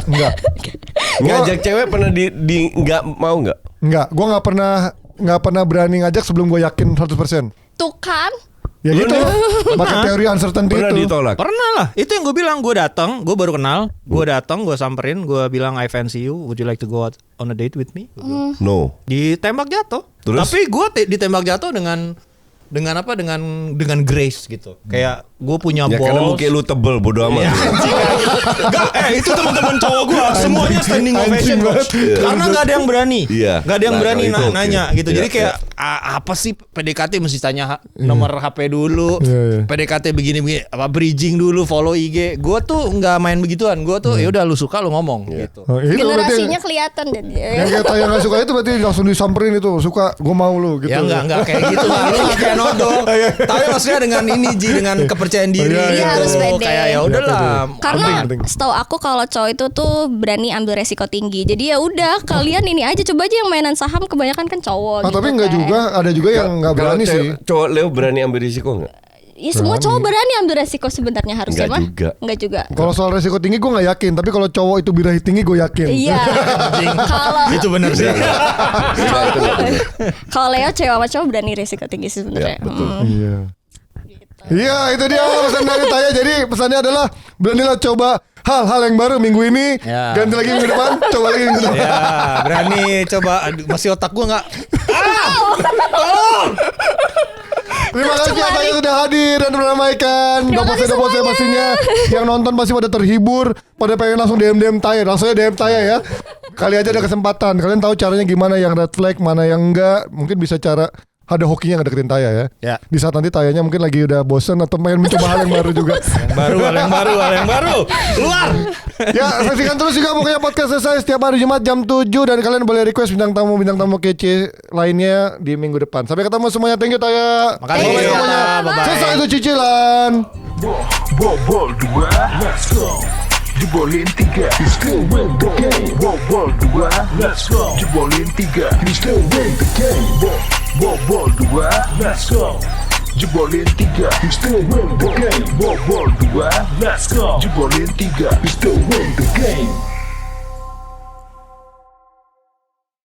Enggak. Ngajak cewek pernah di nggak mau nggak? Enggak, gua nggak pernah berani ngajak sebelum gue yakin 100%. Tuh kan. Ya Lu gitu. nih, Pakai teori uncertainty Pernah itu. ditolak? Pernah lah. Itu yang gue bilang. Gue datang, gue baru kenal. Gue datang, gue samperin, gue bilang I fancy you. Would you like to go out on a date with me? No. Ditembak jatuh. Terus? Tapi gue ditembak jatuh dengan apa? Dengan grace gitu. Kayak gue punya Ya karena balls. mungkin lu tebel bodo amat. Enggak, itu teman-teman cowok gue semuanya standing ovation anjing bos. banget. Karena nggak ada yang berani. Iya. Nggak ada yang Nah, berani kalau itu oke. nanya gitu. Iya, Jadi kayak iya. apa sih PDKT mesti tanya nomor HP dulu. Iya, iya. PDKT begini-begini apa bridging dulu, follow IG. Gue tuh nggak main begituan. Gue tuh ya udah lu suka lu ngomong gitu. Oh, itu berarti Generasinya kelihatan dan yang kayak Taya nggak suka itu berarti langsung disamperin itu suka gue mau lu gitu. Ya enggak kayak gitu lah. Lu enggak kayak nodong. Tapi maksudnya dengan ini Ji, dengan kepercayaan diri Iya, iya, gitu. harus pede. Kayak ya udahlah. Karena penting. setahu aku kalau cowok itu tuh berani ambil resiko tinggi. Jadi ya udah kalian ini aja coba aja yang mainan saham kebanyakan kan cowok. Ah, gitu tapi enggak kan. juga, ada juga yang enggak Kalau berani sih. cowok Leo berani ambil risiko nggak? semua cowok berani ambil resiko sebenarnya harusnya mah. Enggak juga. Kalau soal resiko tinggi gue nggak yakin, tapi kalau cowok itu birahi tinggi gue yakin. Iya. Kalau itu benar sih. Kalau Leo cewek sama cowok berani resiko tinggi sebenarnya. Iya. Iya, itu dia pesan dari Taya. Jadi pesannya adalah beranilah coba hal-hal yang baru minggu ini. Ya. Ganti lagi minggu depan, coba lagi minggu depan. Ya, berani coba. Aduh, masih otak gue nggak. Terima kasih Taya sudah hadir dan meramaikan. Dompet pastinya yang nonton pasti pada terhibur, pada pengen langsung DM Taya. Langsung aja DM Taya ya. Kali aja ada kesempatan. Kalian tahu caranya gimana, yang red flag, mana yang enggak. Mungkin bisa cara ada hokinya ngedeketin Taya ya. Di saat nanti Tayanya mungkin lagi udah bosen atau pengen mencoba hal yang baru juga. Hal yang baru. Keluar. Ya, saksikan terus juga pokoknya podcast Selesai setiap hari Jumat jam 7. Dan kalian boleh request bintang tamu kece lainnya di minggu depan. Sampai ketemu semuanya. Thank you Taya. Makasih semuanya. Selesai itu cicilan. Bol 2, let's go. Jebolin 3, you still win the game. Bol 2, let's go. Jebolin 3, you still win the game. Bol 2, let's go. Jebolin 3, you still win the game. Bol 2, let's go. Jebolin 3, you still win the game.